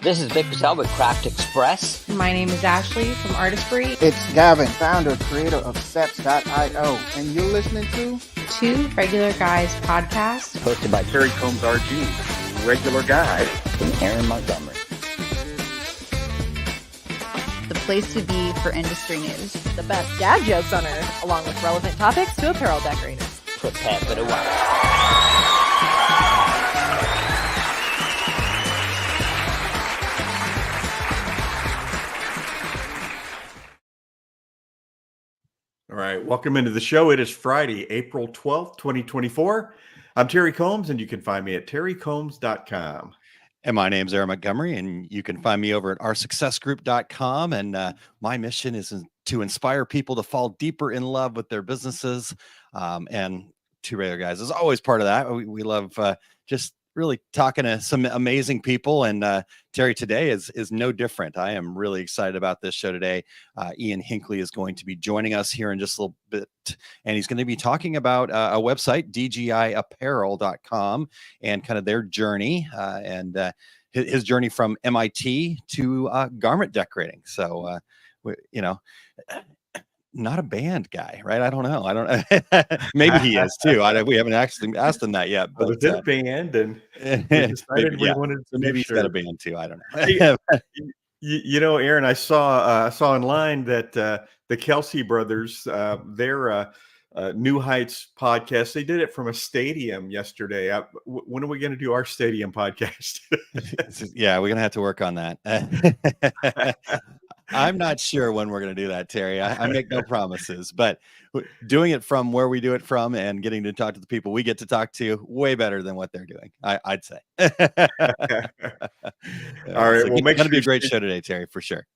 This is Vic Patel with Craft Express. My name is Ashley from Artistry. It's Gavin, founder, creator of Seps.io, and you're listening to Two Regular Guys podcast, hosted by Terry Combs RG, Regular Guy, and Aaron Montgomery. The place to be for industry news. The best dad jokes on earth, along with relevant topics to apparel decorators. Prepare for the wild. All right, welcome into the show. It is Friday, April 12th, 2024. I'm Terry Combs, and you can find me at terrycombs.com. And my name's Aaron Montgomery, and you can find me over at oursuccessgroup.com. And my mission is to inspire people to fall deeper in love with their businesses. And Two Regular Guys is always part of that. We love just really talking to some amazing people. And Terry, today is no different. I am really excited about this show today. Ian Hinkley is going to be joining us here in just a little bit. And he's going to be talking about a website, DGIApparel.com, and kind of their journey and his journey from MIT to garment decorating. So, not a band guy, right? I don't know. Maybe he is too. We haven't actually asked him that yet. But it's a band, and we decided we wanted to maybe he's sure. got a band too. I don't know. Aaron, I saw online that the Kelsey brothers, their New Heights podcast, they did it from a stadium yesterday. When are we going to do our stadium podcast? Yeah, we're going to have to work on that. I'm not sure when we're going to do that, Terry. I make no promises, but doing it from where we do it from and getting to talk to the people we get to talk to, way better than what they're doing, I'd say. All right. So well, it's going to be a great show today, Terry, for sure.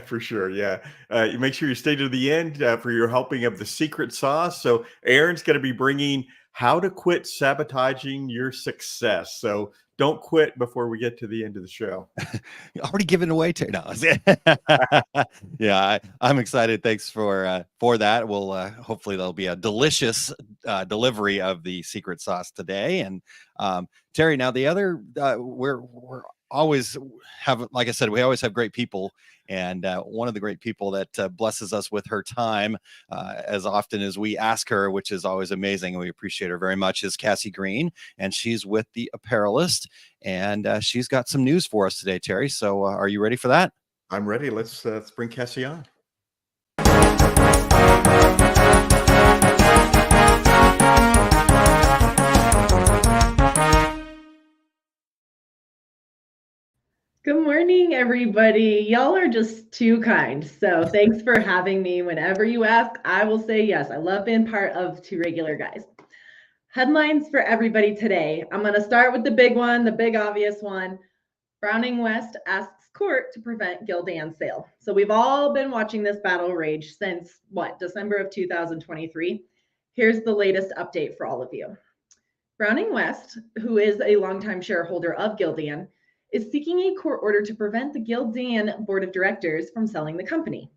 For sure. Yeah. You make sure you stay to the end for your helping of the secret sauce. So Aaron's going to be bringing how to quit sabotaging your success. So don't quit before we get to the end of the show. Already giving away, Terry. No. Yeah, I'm excited. Thanks for that. We'll hopefully there'll be a delicious delivery of the secret sauce today. And Terry, now the other we're always have, like I said, we always have great people. And one of the great people that blesses us with her time as often as we ask her, which is always amazing, and we appreciate her very much, is Cassie Green. And she's with The Apparelist. And she's got some news for us today, Terry. So are you ready for that? I'm ready. Let's bring Cassie on. Good morning, everybody. Y'all are just too kind. So thanks for having me. Whenever you ask, I will say yes. I love being part of Two Regular Guys. Headlines for everybody today. I'm going to start with the big one, the big obvious one. Browning West asks court to prevent Gildan sale. So we've all been watching this battle rage since December of 2023. Here's the latest update for all of you. Browning West, who is a longtime shareholder of Gildan, is seeking a court order to prevent the Gildan board of directors from selling the company.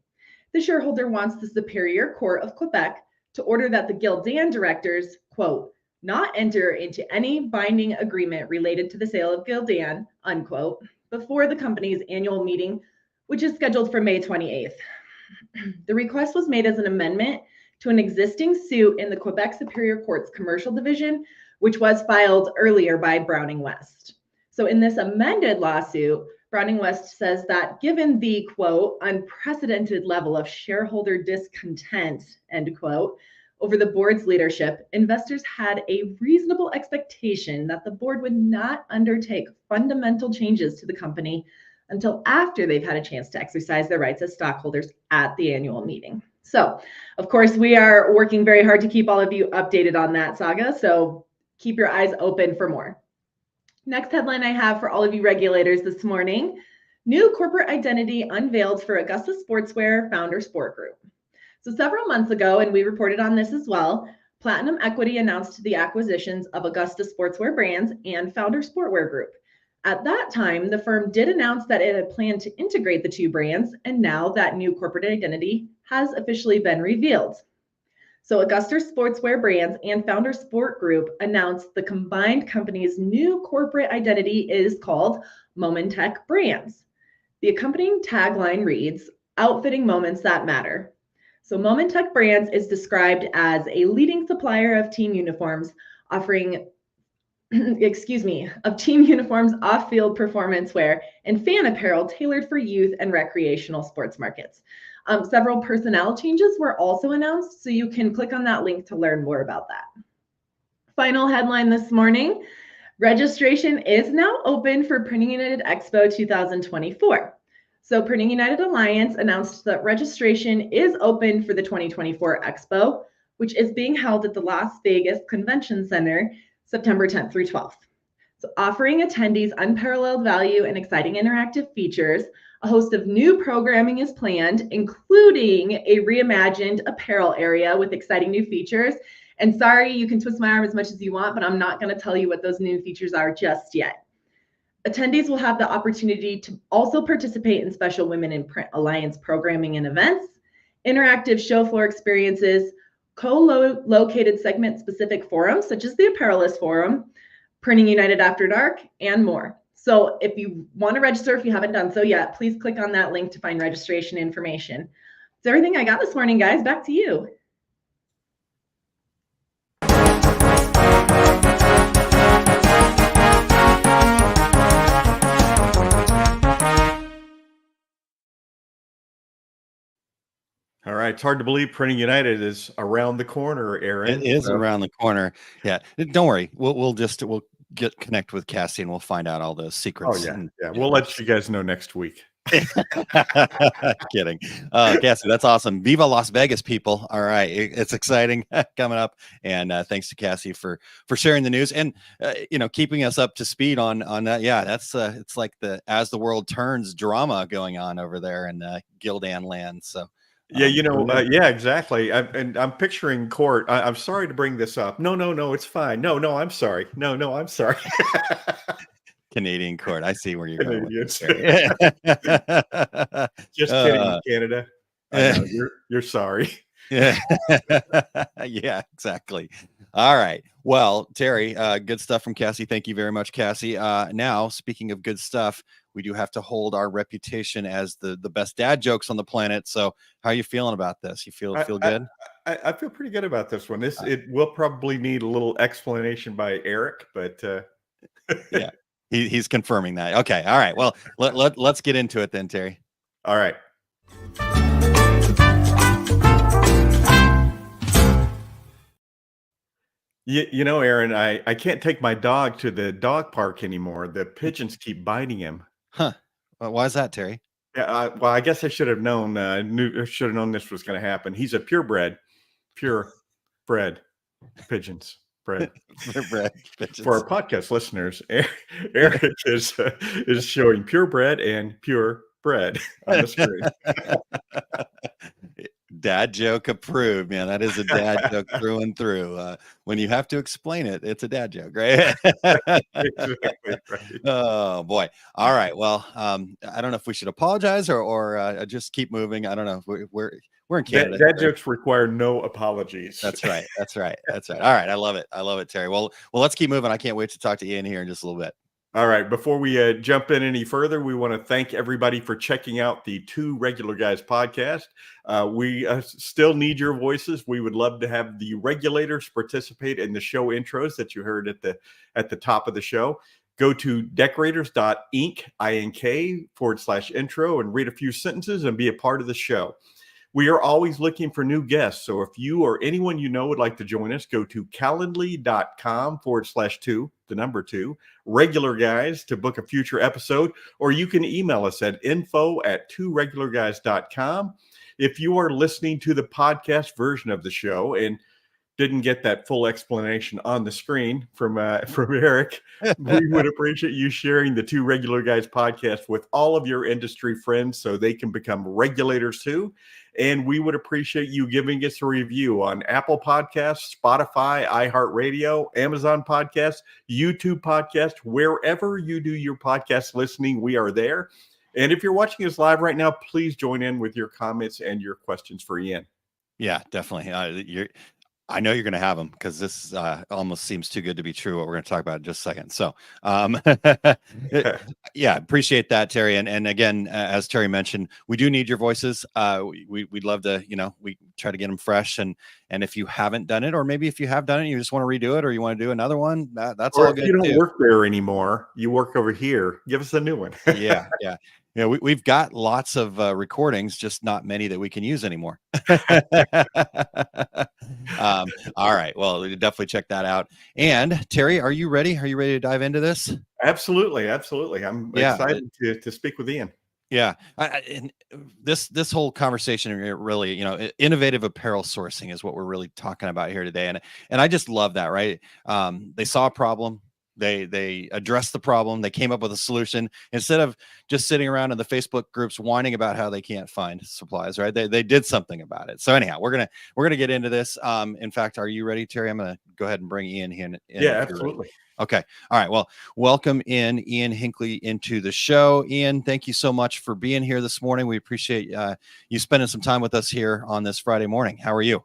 The shareholder wants the Superior Court of Quebec to order that the Gildan directors, quote, not enter into any binding agreement related to the sale of Gildan, unquote, before the company's annual meeting, which is scheduled for May 28th. The request was made as an amendment to an existing suit in the Quebec Superior Court's commercial division, which was filed earlier by Browning West. So in this amended lawsuit, Browning West says that given the, quote, unprecedented level of shareholder discontent, end quote, over the board's leadership, investors had a reasonable expectation that the board would not undertake fundamental changes to the company until after they've had a chance to exercise their rights as stockholders at the annual meeting. So, of course, we are working very hard to keep all of you updated on that saga, so keep your eyes open for more. Next headline I have for all of you regulators this morning: new corporate identity unveiled for Augusta Sportswear Founder Sport Group. So several months ago, and we reported on this as well, Platinum Equity announced the acquisitions of Augusta Sportswear Brands and Founder Sportwear Group. At that time, the firm did announce that it had planned to integrate the two brands, and now that new corporate identity has officially been revealed. So Augusta Sportswear Brands and Founder Sport Group announced the combined company's new corporate identity is called Momentech Brands. The accompanying tagline reads, "Outfitting moments that matter." So Momentech Brands is described as a leading supplier of team uniforms, offering of team uniforms, off-field performance wear, and fan apparel tailored for youth and recreational sports markets. Several personnel changes were also announced, so you can click on that link to learn more about that. Final headline this morning, registration is now open for Printing United Expo 2024. So Printing United Alliance announced that registration is open for the 2024 Expo, which is being held at the Las Vegas Convention Center September 10th through 12th. So offering attendees unparalleled value and exciting interactive features, a host of new programming is planned, including a reimagined apparel area with exciting new features. And sorry, you can twist my arm as much as you want, but I'm not going to tell you what those new features are just yet. Attendees will have the opportunity to also participate in special Women in Print Alliance programming and events, interactive show floor experiences, co-located segment-specific forums, such as the Apparelist Forum, Printing United After Dark, and more. So if you want to register, if you haven't done so yet, please click on that link to find registration information. That's everything I got this morning, guys. Back to you. All right. It's hard to believe Printing United is around the corner, Aaron. It is around the corner. Yeah. Don't worry. We'll get connect with Cassie and we'll find out all those secrets. Oh, yeah. We'll let you guys know next week. Kidding. Cassie, that's awesome. Viva Las Vegas, people. All right. It's exciting coming up. And thanks to Cassie for sharing the news and, keeping us up to speed on that. Yeah, that's it's like the As the World Turns drama going on over there in Gildan land. So. Yeah, yeah, exactly. I'm picturing Court. I'm sorry to bring this up. No, it's fine. No, I'm sorry. No, I'm sorry. Canadian Court. I see where you're going with this. Just kidding, Canada. I know, you're sorry. Yeah. Yeah, exactly. All right. Well, Terry, good stuff from Cassie. Thank you very much, Cassie. Now, speaking of good stuff, we do have to hold our reputation as the best dad jokes on the planet. So how are you feeling about this? You feel good? I feel pretty good about this one. It will probably need a little explanation by Eric, but yeah, he's confirming that. Okay. All right. Well, let's get into it then, Terry. All right. Aaron, I can't take my dog to the dog park anymore. The pigeons keep biting him. Huh. Well, why is that, Terry? Yeah. Well, I guess I should have known. Should have known this was going to happen. He's a purebred pigeons. Bred. Pigeons. For our podcast listeners, Eric is showing purebred and pure bread on the screen. Dad joke approved, man. That is a dad joke through and through. When you have to explain it, it's a dad joke, right? Exactly right. Oh boy. All right. Well, I don't know if we should apologize or just keep moving. I don't know. We're in Canada. Dad jokes require no apologies. That's right. All right. I love it, Terry. Well, let's keep moving. I can't wait to talk to Ian here in just a little bit. All right. Before we jump in any further, we want to thank everybody for checking out the Two Regular Guys podcast. We still need your voices. We would love to have the regulators participate in the show intros that you heard at the top of the show. Go to decorators.ink/intro and read a few sentences and be a part of the show. We are always looking for new guests. So if you or anyone you know would like to join us, go to calendly.com/2 regular guys to book a future episode, or you can email us at info@tworegularguys.com. If you are listening to the podcast version of the show and didn't get that full explanation on the screen from Eric, we would appreciate you sharing the Two Regular Guys podcast with all of your industry friends so they can become regulators too. And we would appreciate you giving us a review on Apple Podcasts, Spotify, iHeartRadio, Amazon Podcasts, YouTube Podcasts, wherever you do your podcast listening, we are there. And if you're watching us live right now, please join in with your comments and your questions for Ian. Yeah, definitely. I know you're going to have them because this almost seems too good to be true. What we're going to talk about in just a second. So, yeah, appreciate that, Terry. And again, as Terry mentioned, we do need your voices. We'd love to, we try to get them fresh. And if you haven't done it, or maybe if you have done it, you just want to redo it, or you want to do another one, that's Or all if good you don't too. work there anymore, you work over here. Give us a new one. Yeah. We've got lots of recordings, just not many that we can use anymore. All right. Well, we definitely check that out. And Terry, are you ready? Are you ready to dive into this? Absolutely. I'm excited to speak with Ian. Yeah. And this whole conversation really, innovative apparel sourcing is what we're really talking about here today. And I just love that, right? They saw a problem. They addressed the problem. They came up with a solution instead of just sitting around in the Facebook groups whining about how they can't find supplies, right? They did something about it. So anyhow, we're gonna get into this. In fact, are you ready, Terry? I'm gonna go ahead and bring Ian in. Yeah, absolutely. Okay. All right. Well, welcome in Ian Hinkley into the show. Ian, thank you so much for being here this morning. We appreciate you spending some time with us here on this Friday morning. How are you?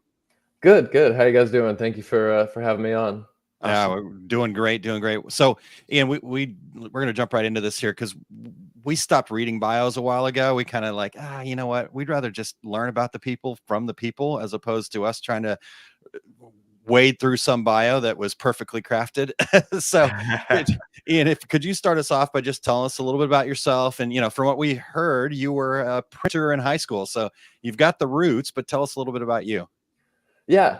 Good. How you guys doing? Thank you for having me on. Yeah, we're doing great. So, Ian, we're going to jump right into this here because we stopped reading bios a while ago. We kind of like, you know what? We'd rather just learn about the people from the people as opposed to us trying to wade through some bio that was perfectly crafted. So, Ian, could you start us off by just telling us a little bit about yourself? And, from what we heard, you were a printer in high school. So you've got the roots, but tell us a little bit about you. Yeah.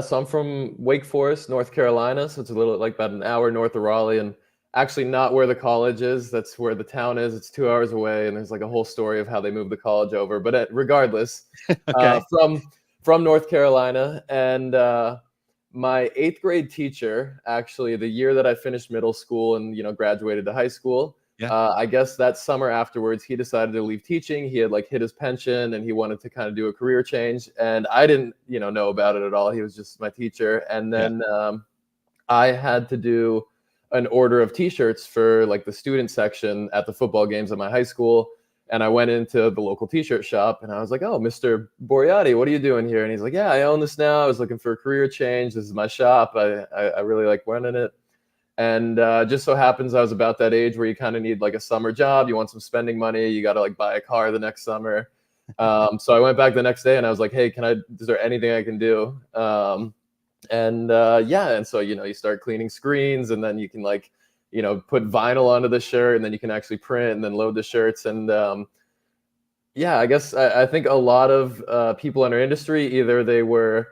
So I'm from Wake Forest, North Carolina. So it's a little like about an hour north of Raleigh, and actually not where the college is. That's where the town is. It's 2 hours away, and there's like a whole story of how they moved the college over. But regardless, okay. From North Carolina, and my 8th grade teacher, actually, the year that I finished middle school and graduated to high school. Yeah. I guess that summer afterwards, he decided to leave teaching. He had hit his pension and he wanted to kind of do a career change. And I didn't, know about it at all. He was just my teacher. And then I had to do an order of t-shirts for the student section at the football games at my high school. And I went into the local t-shirt shop and I was like, "Oh, Mr. Boreati, what are you doing here?" And he's like, "Yeah, I own this now. I was looking for a career change. This is my shop. I really like running it." And just so happens I was about that age where you kind of need a summer job. You want some spending money. You got to buy a car the next summer. So I went back the next day and I was like, "Hey, is there anything I can do?" And so, you start cleaning screens, and then you can put vinyl onto the shirt, and then you can actually print and then load the shirts. And I guess I think a lot of people in our industry, either they were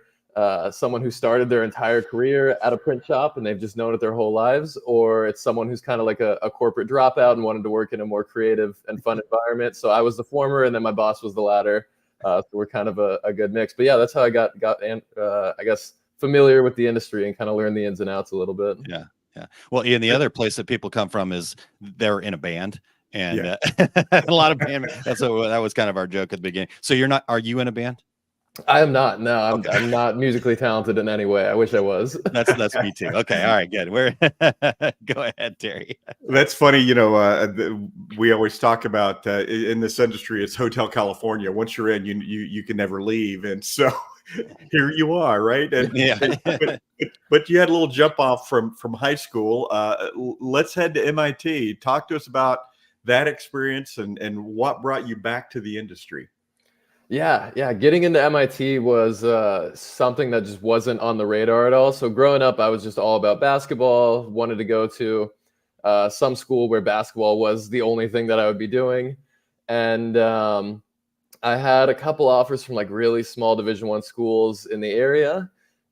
someone who started their entire career at a print shop and they've just known it their whole lives, or it's someone who's kind of like a corporate dropout and wanted to work in a more creative and fun environment. So I was the former, and then my boss was the latter. So we're kind of a good mix. But yeah, that's how I got I guess familiar with the industry and kind of learned the ins and outs a little bit. Yeah. Well, Ian, the other place that people come from is they're in a band. And a lot of band. That was kind of our joke at the beginning. So are you in a band? I am not. No, I'm not musically talented in any way. I wish I was. That's me too. Okay. All right, good. Go ahead, Terry. That's funny. We always talk about in this industry, it's Hotel California. Once you're in, you can never leave. And so here you are, right? But you had a little jump off from high school. Let's head to MIT. Talk to us about that experience and what brought you back to the industry. Yeah. Getting into MIT was something that just wasn't on the radar at all. So growing up, I was just all about basketball, wanted to go to some school where basketball was the only thing that I would be doing. And I had a couple offers from really small Division I schools in the area,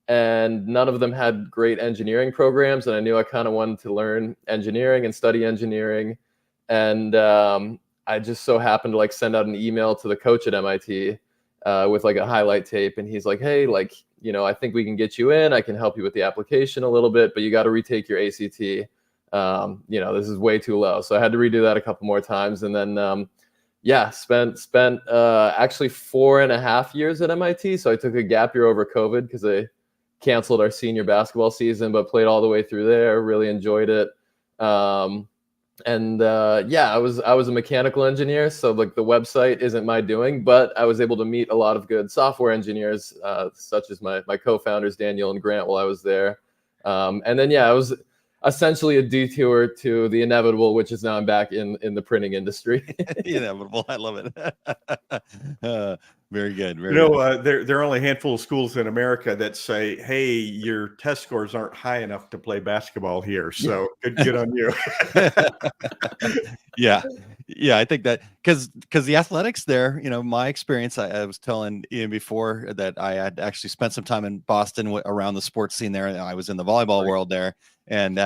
and none of them had great engineering programs. And I knew I kind of wanted to learn engineering and study engineering. And I just so happened to send out an email to the coach at MIT with a highlight tape. And he's like, "Hey, I think we can get you in. I can help you with the application a little bit, but you got to retake your ACT. This is way too low." So I had to redo that a couple more times. And then, spent actually 4.5 years at MIT. So I took a gap year over COVID because they canceled our senior basketball season, but played all the way through there. Really enjoyed it. Yeah, I was a mechanical engineer, so like the website isn't my doing, but I was able to meet a lot of good software engineers, such as my co-founders Daniel and Grant while I was there. And then yeah, I was essentially a detour to the inevitable, which is now I'm back in the printing industry. The inevitable. I love it. Very good. Very good. There are only a handful of schools in America that say, "Hey, your test scores aren't high enough to play basketball here." So good on you. Yeah. I think that because the athletics there, my experience, I was telling Ian before that I had actually spent some time in Boston around the sports scene there. I was in the volleyball world there, and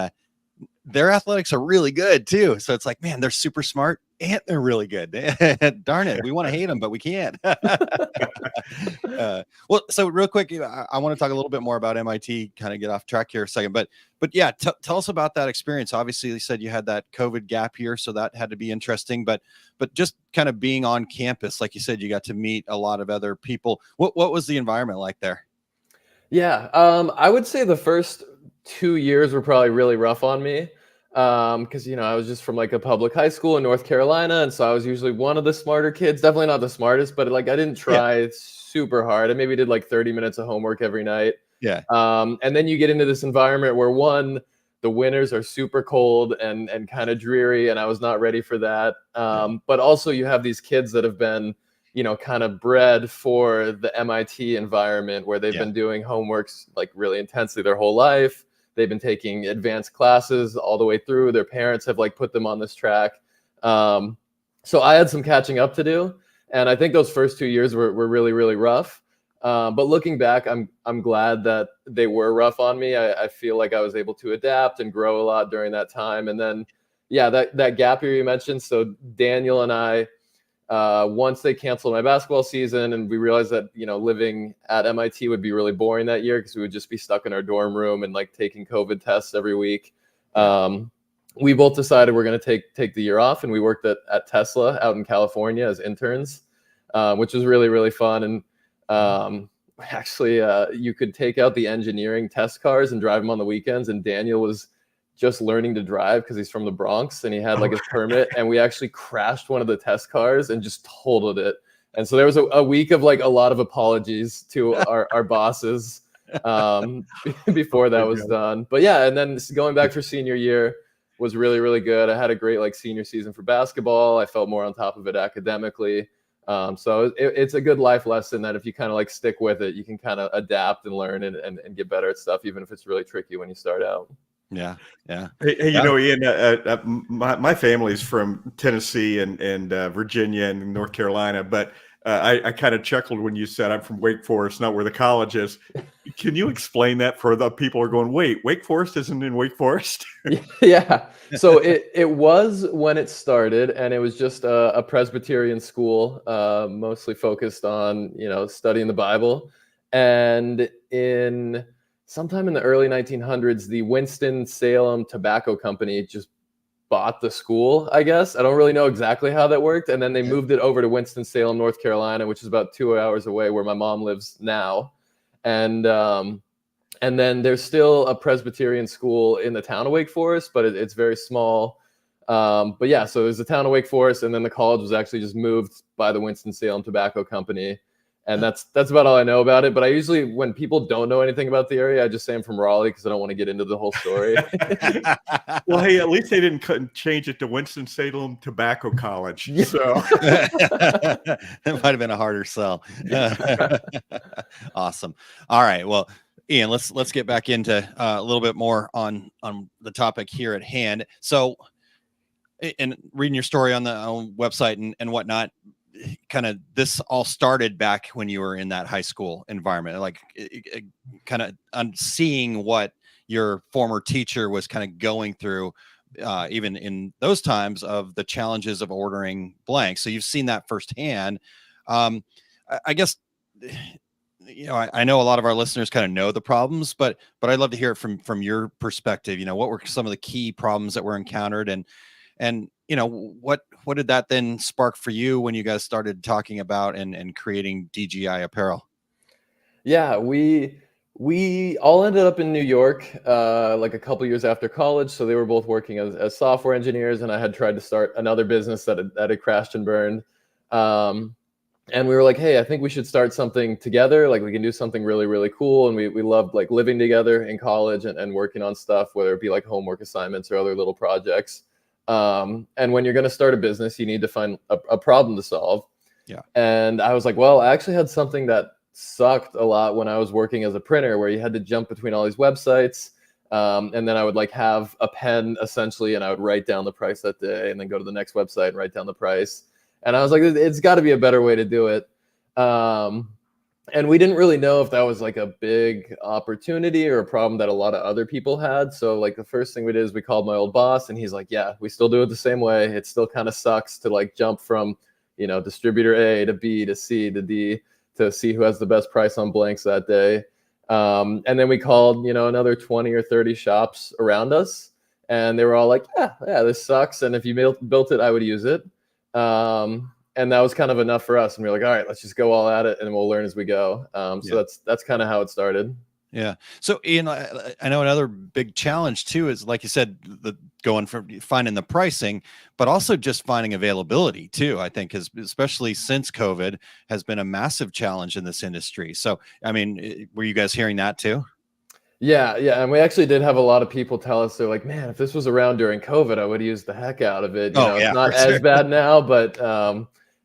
their athletics are really good too. So it's like, man, they're super smart and they're really good. Darn it. We want to hate them, but we can't. Well, so real quick, I want to talk a little bit more about MIT, kind of get off track here a second, but yeah, tell us about that experience. Obviously you said you had that COVID gap year, so that had to be interesting, but just kind of being on campus, like you said, you got to meet a lot of other people. What was the environment like there? Yeah, I would say the first 2 years were probably really rough on me. Because I was just from like a public high school in North Carolina, and so I was usually one of the smarter kids. Definitely not the smartest, but like I didn't try super hard. I maybe did like 30 minutes of homework every night. Yeah. And then you get into this environment where the winters are super cold and kind of dreary, and I was not ready for that. But also you have these kids that have been kind of bred for the MIT environment where they've been doing homeworks like really intensely their whole life. They've been taking advanced classes all the way through. Their parents have like put them on this track. So I had some catching up to do. And I think those first 2 years were really, really rough. But looking back, I'm glad that they were rough on me. I feel like I was able to adapt and grow a lot during that time. And then, yeah, that gap year you mentioned. So Daniel and I, once they canceled my basketball season and we realized that living at MIT would be really boring that year because we would just be stuck in our dorm room and like taking COVID tests every week, we both decided we're going to take the year off, and we worked at Tesla out in California as interns, which was really, really fun. And actually you could take out the engineering test cars and drive them on the weekends, and Daniel was just learning to drive because he's from the Bronx and he had like his permit, and we actually crashed one of the test cars and just totaled it. And so there was a week of like a lot of apologies to our bosses before that was done. But yeah, and then going back for senior year was really, really good. I had a great like senior season for basketball. I felt more on top of it academically. So it's a good life lesson that if you kind of like stick with it, you can kind of adapt and learn and get better at stuff, even if it's really tricky when you start out. Yeah. Hey, Ian, my family's from Tennessee and Virginia and North Carolina, but I kind of chuckled when you said I'm from Wake Forest, not where the college is. Can you explain that for the people who are going, wait, Wake Forest isn't in Wake Forest? Yeah. So it was when it started, and it was just a Presbyterian school, mostly focused on, studying the Bible. And sometime in the early 1900s, the Winston-Salem Tobacco Company just bought the school, I guess. I don't really know exactly how that worked. And then they moved it over to Winston-Salem, North Carolina, which is about 2 hours away where my mom lives now. And then there's still a Presbyterian school in the town of Wake Forest, but it's very small. But yeah, so there's the town of Wake Forest, and then the college was actually just moved by the Winston-Salem Tobacco Company. And that's about all I know about it. But I usually, when people don't know anything about the area, I just say I'm from Raleigh because I don't want to get into the whole story. Well, hey, at least they didn't change it to Winston-Salem Tobacco College. So it might have been a harder sell. Awesome. All right. Well, Ian, let's get back into a little bit more on the topic here at hand. So, and reading your story on the website and whatnot, kind of this all started back when you were in that high school environment, like kind of seeing what your former teacher was kind of going through, even in those times of the challenges of ordering blanks. So you've seen that firsthand. I guess, I know a lot of our listeners kind of know the problems, but I'd love to hear it from your perspective. What were some of the key problems that were encountered, and what did that then spark for you when you guys started talking about and creating DGI Apparel? Yeah, we We all ended up in New York, like a couple years after college. So they were both working as software engineers, and I had tried to start another business that had crashed and burned. And we were like, hey, I think we should start something together. Like we can do something really, really cool. And we loved like living together in college and working on stuff, whether it be like homework assignments or other little projects. And when you're going to start a business, you need to find a problem to solve. Yeah. And I was like, well, I actually had something that sucked a lot when I was working as a printer, where you had to jump between all these websites. And then I would like have a pen essentially, and I would write down the price that day and then go to the next website and write down the price. And I was like, it's got to be a better way to do it. And we didn't really know if that was like a big opportunity or a problem that a lot of other people had. So like the first thing we did is we called my old boss, and he's like, yeah, we still do it the same way. It still kind of sucks to like jump from, distributor A to B to C to D to see who has the best price on blanks that day. And then we called, another 20 or 30 shops around us, and they were all like, yeah, this sucks. And if you built it, I would use it. And that was kind of enough for us. And we were like, all right, let's just go all at it and we'll learn as we go. So that's kind of how it started. Yeah. So Ian, I know another big challenge too is, like you said, going from finding the pricing, but also just finding availability too. I think especially since COVID has been a massive challenge in this industry. So, I mean, were you guys hearing that too? Yeah. And we actually did have a lot of people tell us, they're like, man, if this was around during COVID, I would use the heck out of it. It's not as bad now, but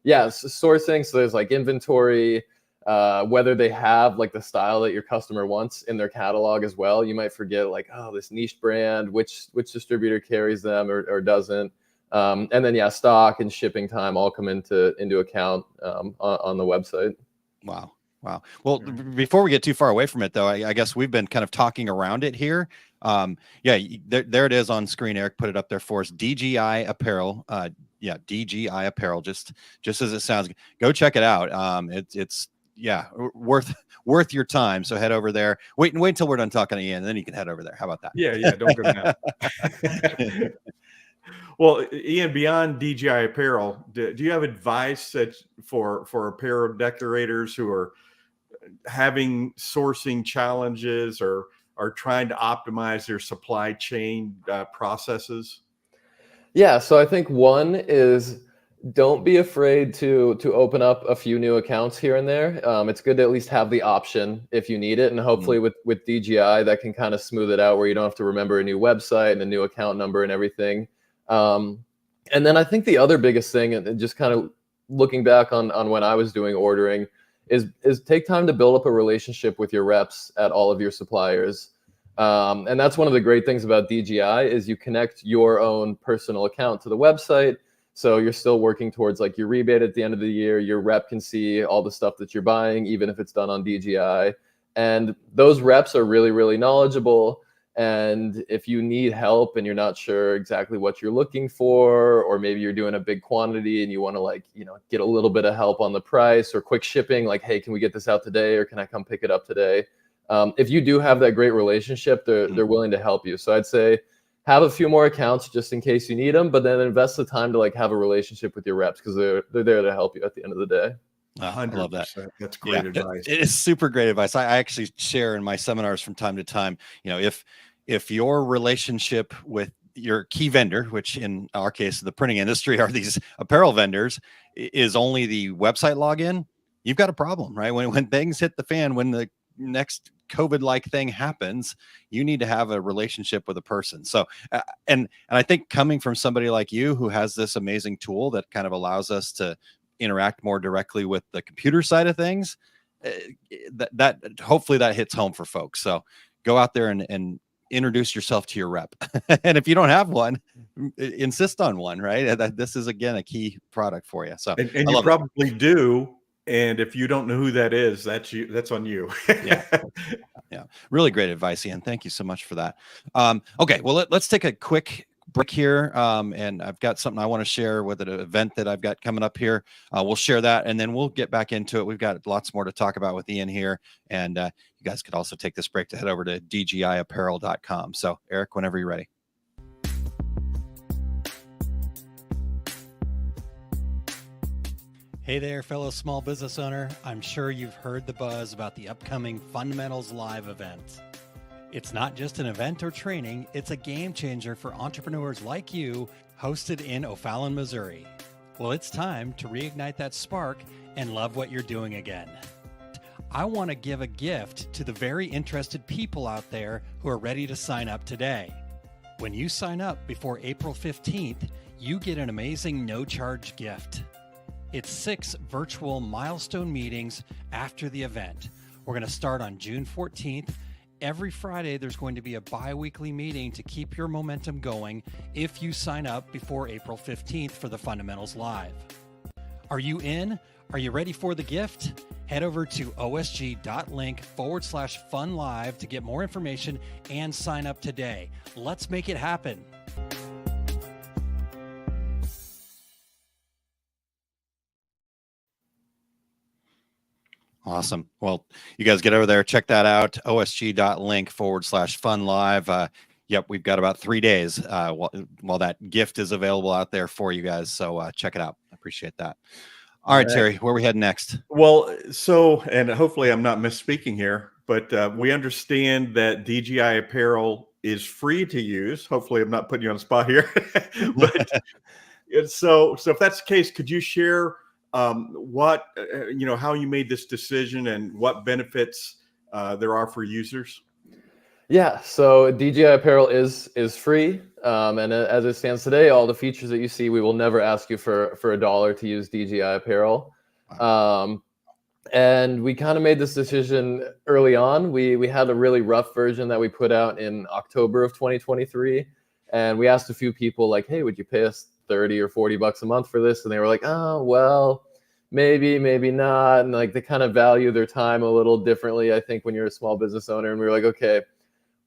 sourcing. So there's like inventory, whether they have like the style that your customer wants in their catalog as well. You might forget like, oh, this niche brand, which distributor carries them or doesn't. And then stock and shipping time all come into account on the website. Wow. Well, before we get too far away from it, though, I guess we've been kind of talking around it here. There it is on screen. Eric put it up there for us. DGI Apparel. DGI Apparel. Just as it sounds. Go check it out. It's worth your time. So head over there. Wait until we're done talking to Ian, and then you can head over there. How about that? Yeah. Don't go now. Well, Ian, beyond DGI Apparel, do you have advice for apparel decorators who are having sourcing challenges or are trying to optimize their supply chain processes? Yeah, so I think one is, don't be afraid to open up a few new accounts here and there. It's good to at least have the option if you need it. And hopefully with DGI, that can kind of smooth it out where you don't have to remember a new website and a new account number and everything. And then I think the other biggest thing, and just kind of looking back on when I was doing ordering, is take time to build up a relationship with your reps at all of your suppliers. And that's one of the great things about DGI is you connect your own personal account to the website. So you're still working towards like your rebate at the end of the year. Your rep can see all the stuff that you're buying, even if it's done on DGI. And those reps are really, really knowledgeable. And if you need help and you're not sure exactly what you're looking for, or maybe you're doing a big quantity and you want to get a little bit of help on the price or quick shipping, like, hey, can we get this out today? Or can I come pick it up today? If you do have that great relationship, they're willing to help you. So I'd say have a few more accounts just in case you need them, but then invest the time to have a relationship with your reps, because they're there to help you at the end of the day. I love that. That's great advice. It is super great advice. I actually share in my seminars from time to time, if your relationship with your key vendor, which in our case, the printing industry are these apparel vendors, is only the website login, you've got a problem, right? When things hit the fan, when the next COVID-like thing happens, you need to have a relationship with a person. So, and I think coming from somebody like you who has this amazing tool that kind of allows us to interact more directly with the computer side of things, that hopefully that hits home for folks. So go out there and introduce yourself to your rep. And if you don't have one, insist on one, right? This is, again, a key product for you. So, and you probably do. And if you don't know who that is, that's you. That's on you. Yeah. Really great advice, Ian. Thank you so much for that. Okay. Well, let's take a quick break here. And I've got something I want to share with an event that I've got coming up here. We'll share that, and then we'll get back into it. We've got lots more to talk about with Ian here. And you guys could also take this break to head over to DGIapparel.com. So, Eric, whenever you're ready. Hey there, fellow small business owner. I'm sure you've heard the buzz about the upcoming Fundamentals Live event. It's not just an event or training, it's a game changer for entrepreneurs like you, hosted in O'Fallon, Missouri. Well, it's time to reignite that spark and love what you're doing again. I want to give a gift to the very interested people out there who are ready to sign up today. When you sign up before April 15th, you get an amazing no-charge gift. It's 6 virtual milestone meetings after the event. We're going to start on June 14th. Every Friday, there's going to be a bi-weekly meeting to keep your momentum going if you sign up before April 15th for the Fundamentals Live. Are you in? Are you ready for the gift? Head over to osg.link/funlive to get more information and sign up today. Let's make it happen. Awesome. Well, you guys get over there, check that out, osg.link/funlive. Yep, we've got about 3 days while that gift is available out there for you guys. So check it out. I appreciate that. All right, Terry, where are we heading next? Well, so, and hopefully I'm not misspeaking here, but we understand that DGI Apparel is free to use. Hopefully I'm not putting you on the spot here. But so if that's the case, could you share what, how you made this decision and what benefits there are for users? Yeah, so DGI Apparel is free, and as it stands today, all the features that you see, we will never ask you for $1 to use DGI Apparel. And we kind of made this decision early on. We had a really rough version that we put out in October of 2023, and we asked a few people like, "Hey, would you pay us 30 or 40 bucks a month for this?" And they were like, "Oh, well, maybe not." And like they kind of value their time a little differently, I think, when you're a small business owner. And we were like, okay,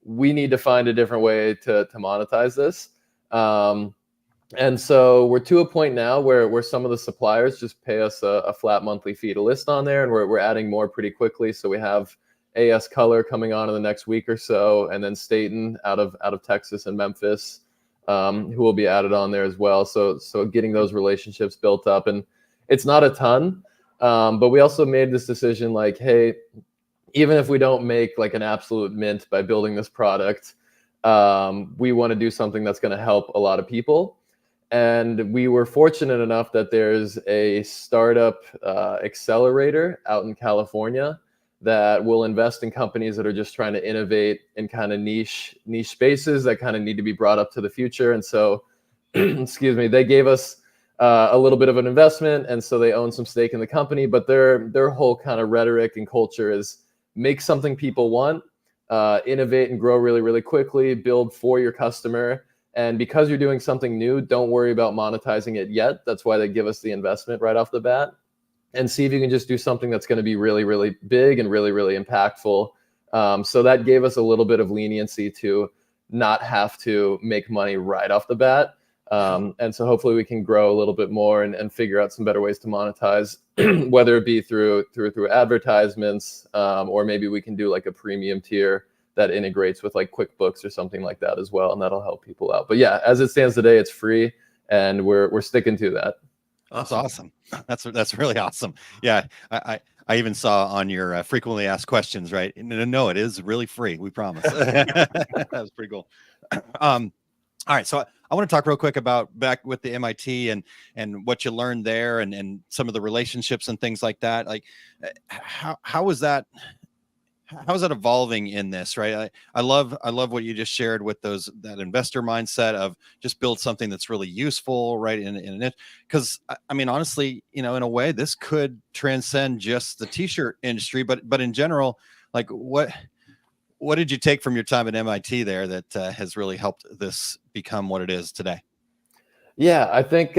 we need to find a different way to monetize this. And so we're to a point now where some of the suppliers just pay us a flat monthly fee to list on there, and we're adding more pretty quickly. So we have AS Color coming on in the next week or so, and then Staten out of Texas and Memphis, who will be added on there as well. So getting those relationships built up, and it's not a ton, but we also made this decision like, hey, even if we don't make like an absolute mint by building this product, we want to do something that's going to help a lot of people. And we were fortunate enough that there's a startup accelerator out in California that will invest in companies that are just trying to innovate in kind of niche spaces that kind of need to be brought up to the future. And so, excuse me, they gave us a little bit of an investment, and so they own some stake in the company. But their whole kind of rhetoric and culture is make something people want, innovate and grow really, really quickly, build for your customer. And because you're doing something new, don't worry about monetizing it yet. That's why they give us the investment right off the bat. And see if you can just do something that's going to be really, really big and really, really impactful. So that gave us a little bit of leniency to not have to make money right off the bat. And so hopefully we can grow a little bit more and figure out some better ways to monetize, whether it be through advertisements, or maybe we can do like a premium tier that integrates with like QuickBooks or something like that as well, and that'll help people out. But yeah, as it stands today, it's free, and we're sticking to that. That's awesome. That's really awesome. Yeah, I even saw on your frequently asked questions, right? No, it is really free. We promise. That was pretty cool. All right, so I want to talk real quick about back with the MIT and what you learned there and some of the relationships and things like that. Like, how was that? How is that evolving in this, right? I love what you just shared with that investor mindset of just build something that's really useful, right? In it, because I mean, honestly, in a way, this could transcend just the t-shirt industry, but in general, like what did you take from your time at MIT there that has really helped this become what it is today? Yeah, I think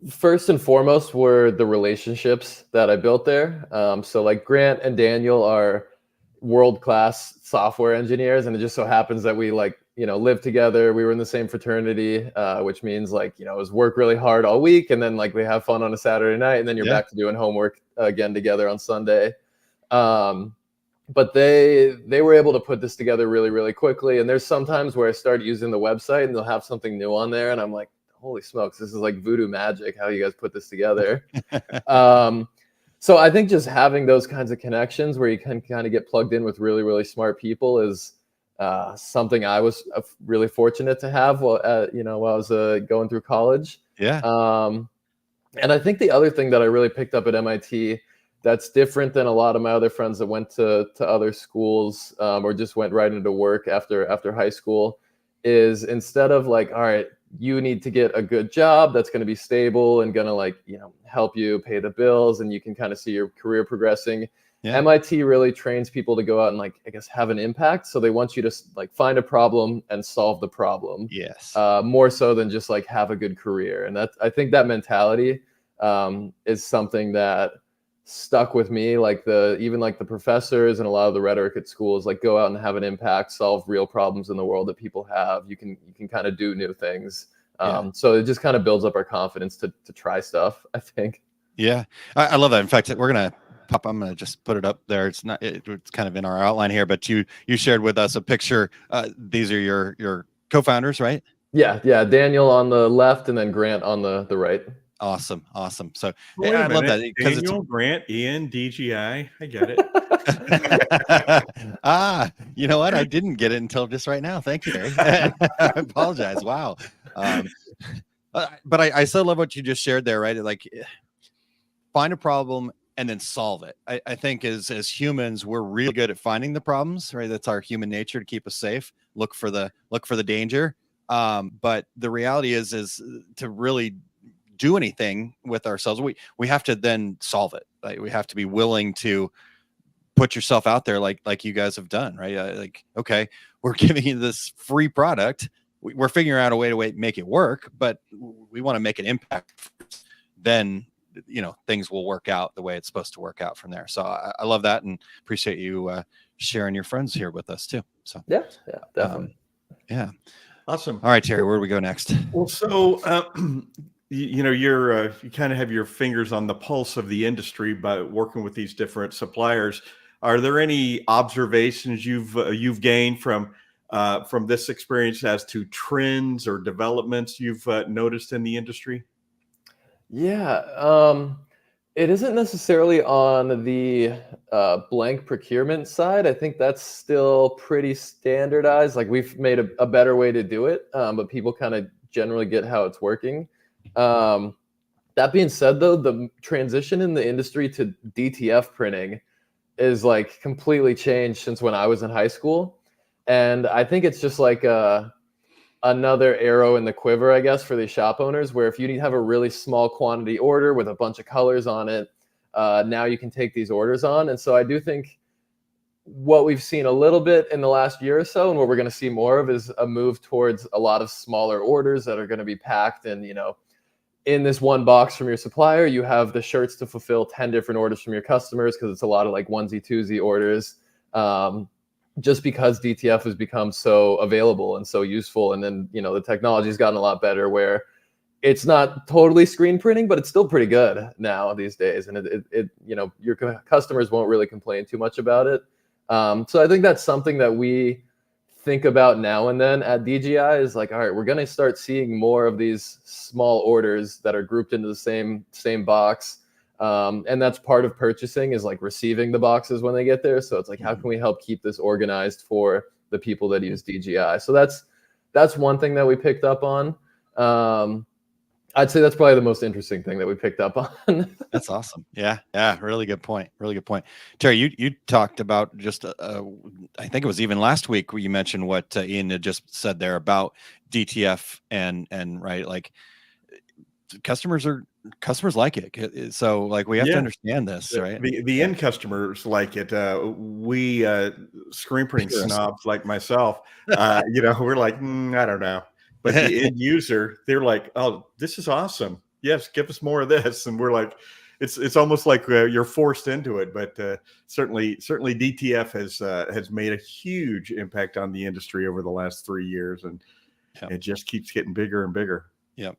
first and foremost were the relationships that I built there. So like Grant and Daniel are world-class software engineers, and it just so happens that we live together. We were in the same fraternity, which means it was work really hard all week, and then we have fun on a Saturday night, and then you're back to doing homework again together on Sunday. But they were able to put this together really, really quickly. And there's sometimes where I start using the website and they'll have something new on there, and I'm like, holy smokes, this is like voodoo magic, how you guys put this together. So I think just having those kinds of connections where you can kind of get plugged in with really, really smart people is something I was really fortunate to have while I was going through college. Yeah. And I think the other thing that I really picked up at MIT that's different than a lot of my other friends that went to other schools or just went right into work after high school is, instead of like, all right, you need to get a good job that's going to be stable and going to, like, help you pay the bills and you can kind of see your career progressing. Yeah. MIT really trains people to go out and, like, I guess, have an impact. So they want you to, like, find a problem and solve the problem. Yes. More so than just, like, have a good career. And I think that mentality is something that stuck with me. Like even the professors and a lot of the rhetoric at school is like, go out and have an impact, solve real problems in the world that people have. You can kind of do new things. So it just kind of builds up our confidence to try stuff, I think. Yeah, I love that. In fact, I'm going to just put it up there. It's kind of in our outline here, but you shared with us a picture. These are your co-founders, right? Yeah. Daniel on the left and then Grant on the right. Awesome. So I love that. Daniel, Grant, Ian, DGI. I get it. You know what? I didn't get it until just right now. Thank you, Terry. I apologize. Wow. But I so love what you just shared there, right? Like, find a problem and then solve it. I think as humans, we're really good at finding the problems, right? That's our human nature, to keep us safe. Look for the danger. But the reality is to really do anything with ourselves, we have to then solve it. Like, we have to be willing to put yourself out there, like you guys have done, right? Like, okay, we're giving you this free product. We're figuring out a way to make it work, but we want to make an impact. Then, things will work out the way it's supposed to work out from there. So I love that and appreciate you sharing your friends here with us too. So yeah, definitely. Yeah. Awesome. All right, Terry, where do we go next? Well, so, you kind of have your fingers on the pulse of the industry by working with these different suppliers. Are there any observations you've gained from this experience as to trends or developments you've noticed in the industry? Yeah, it isn't necessarily on the blank procurement side. I think that's still pretty standardized. Like, we've made a better way to do it, but people kind of generally get how it's working. That being said, though, the transition in the industry to DTF printing is like completely changed since when I was in high school. And I think it's just like another arrow in the quiver, I guess, for these shop owners, where if you have a really small quantity order with a bunch of colors on it, now you can take these orders on. And so I do think what we've seen a little bit in the last year or so, and what we're going to see more of, is a move towards a lot of smaller orders that are going to be packed. And, in this one box from your supplier, you have the shirts to fulfill 10 different orders from your customers, because it's a lot of like onesie twosie orders. Just because DTF has become so available and so useful. And then, the technology has gotten a lot better, where it's not totally screen printing, but it's still pretty good now these days. And it your customers won't really complain too much about it. So I think that's something that we think about now and then at DGI, is like, all right, we're going to start seeing more of these small orders that are grouped into the same box. And that's part of purchasing, is like receiving the boxes when they get there. So it's like, how can we help keep this organized for the people that use DGI? So that's one thing that we picked up on. I'd say that's probably the most interesting thing that we picked up on. That's awesome. Yeah. Really good point. Terry, you talked about just, I think it was even last week where you mentioned what Ian had just said there about DTF and right, like, customers like it. So, like, we have to understand this, right? The end customers like it. We screen printing snobs like myself, we're like, I don't know. But the end user, they're like, oh, this is awesome. Yes, give us more of this. And we're like, it's almost like you're forced into it. But certainly DTF has made a huge impact on the industry over the last 3 years, and it just keeps getting bigger and bigger. Yep.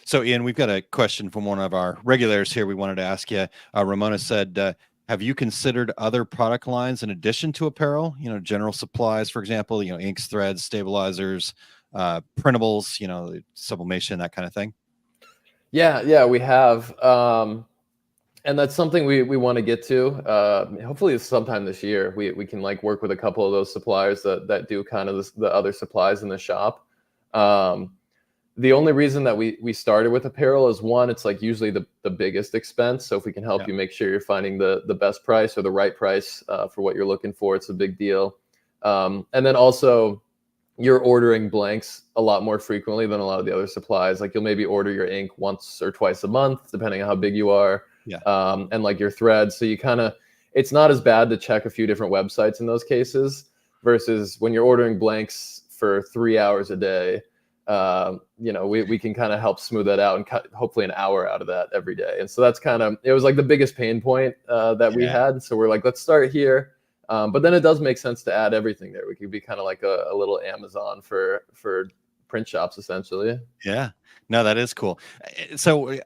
So, Ian, we've got a question from one of our regulars here. We wanted to ask you. Ramona said, have you considered other product lines in addition to apparel? General supplies, for example. Inks, threads, stabilizers. printables, sublimation, that kind of thing? Yeah, we have. And that's something we want to get to. Hopefully sometime this year, we can like work with a couple of those suppliers that do kind of the other supplies in the shop. The only reason that we started with apparel is, one, it's like usually the biggest expense. So if we can help you make sure you're finding the best price or the right price for what you're looking for, it's a big deal. And then also, you're ordering blanks a lot more frequently than a lot of the other supplies. Like you'll maybe order your ink once or twice a month, depending on how big you are. Yeah. And like your threads. So it's not as bad to check a few different websites in those cases versus when you're ordering blanks for 3 hours a day. We can kind of help smooth that out and cut hopefully an hour out of that every day. And so that's it was like the biggest pain point that we had. So we're like, let's start here. But then it does make sense to add everything there. We could be kind of like a little Amazon for print shops, essentially. Yeah, no, that is cool. So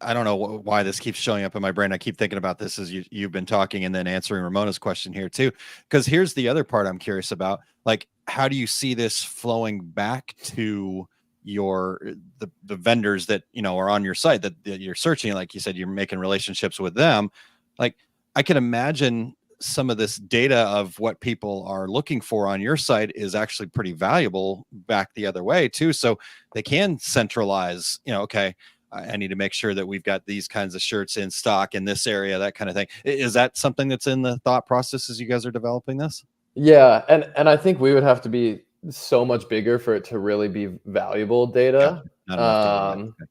I don't know why this keeps showing up in my brain. I keep thinking about this as you've been talking and then answering Ramona's question here too. Because here's the other part I'm curious about. Like, how do you see this flowing back to the vendors that, are on your site that you're searching? Like you said, you're making relationships with them. Like, I can imagine some of this data of what people are looking for on your site is actually pretty valuable back the other way too. So they can centralize, okay, I need to make sure that we've got these kinds of shirts in stock in this area, that kind of thing. Is that something that's in the thought process as you guys are developing this? Yeah. And I think we would have to be so much bigger for it to really be valuable data.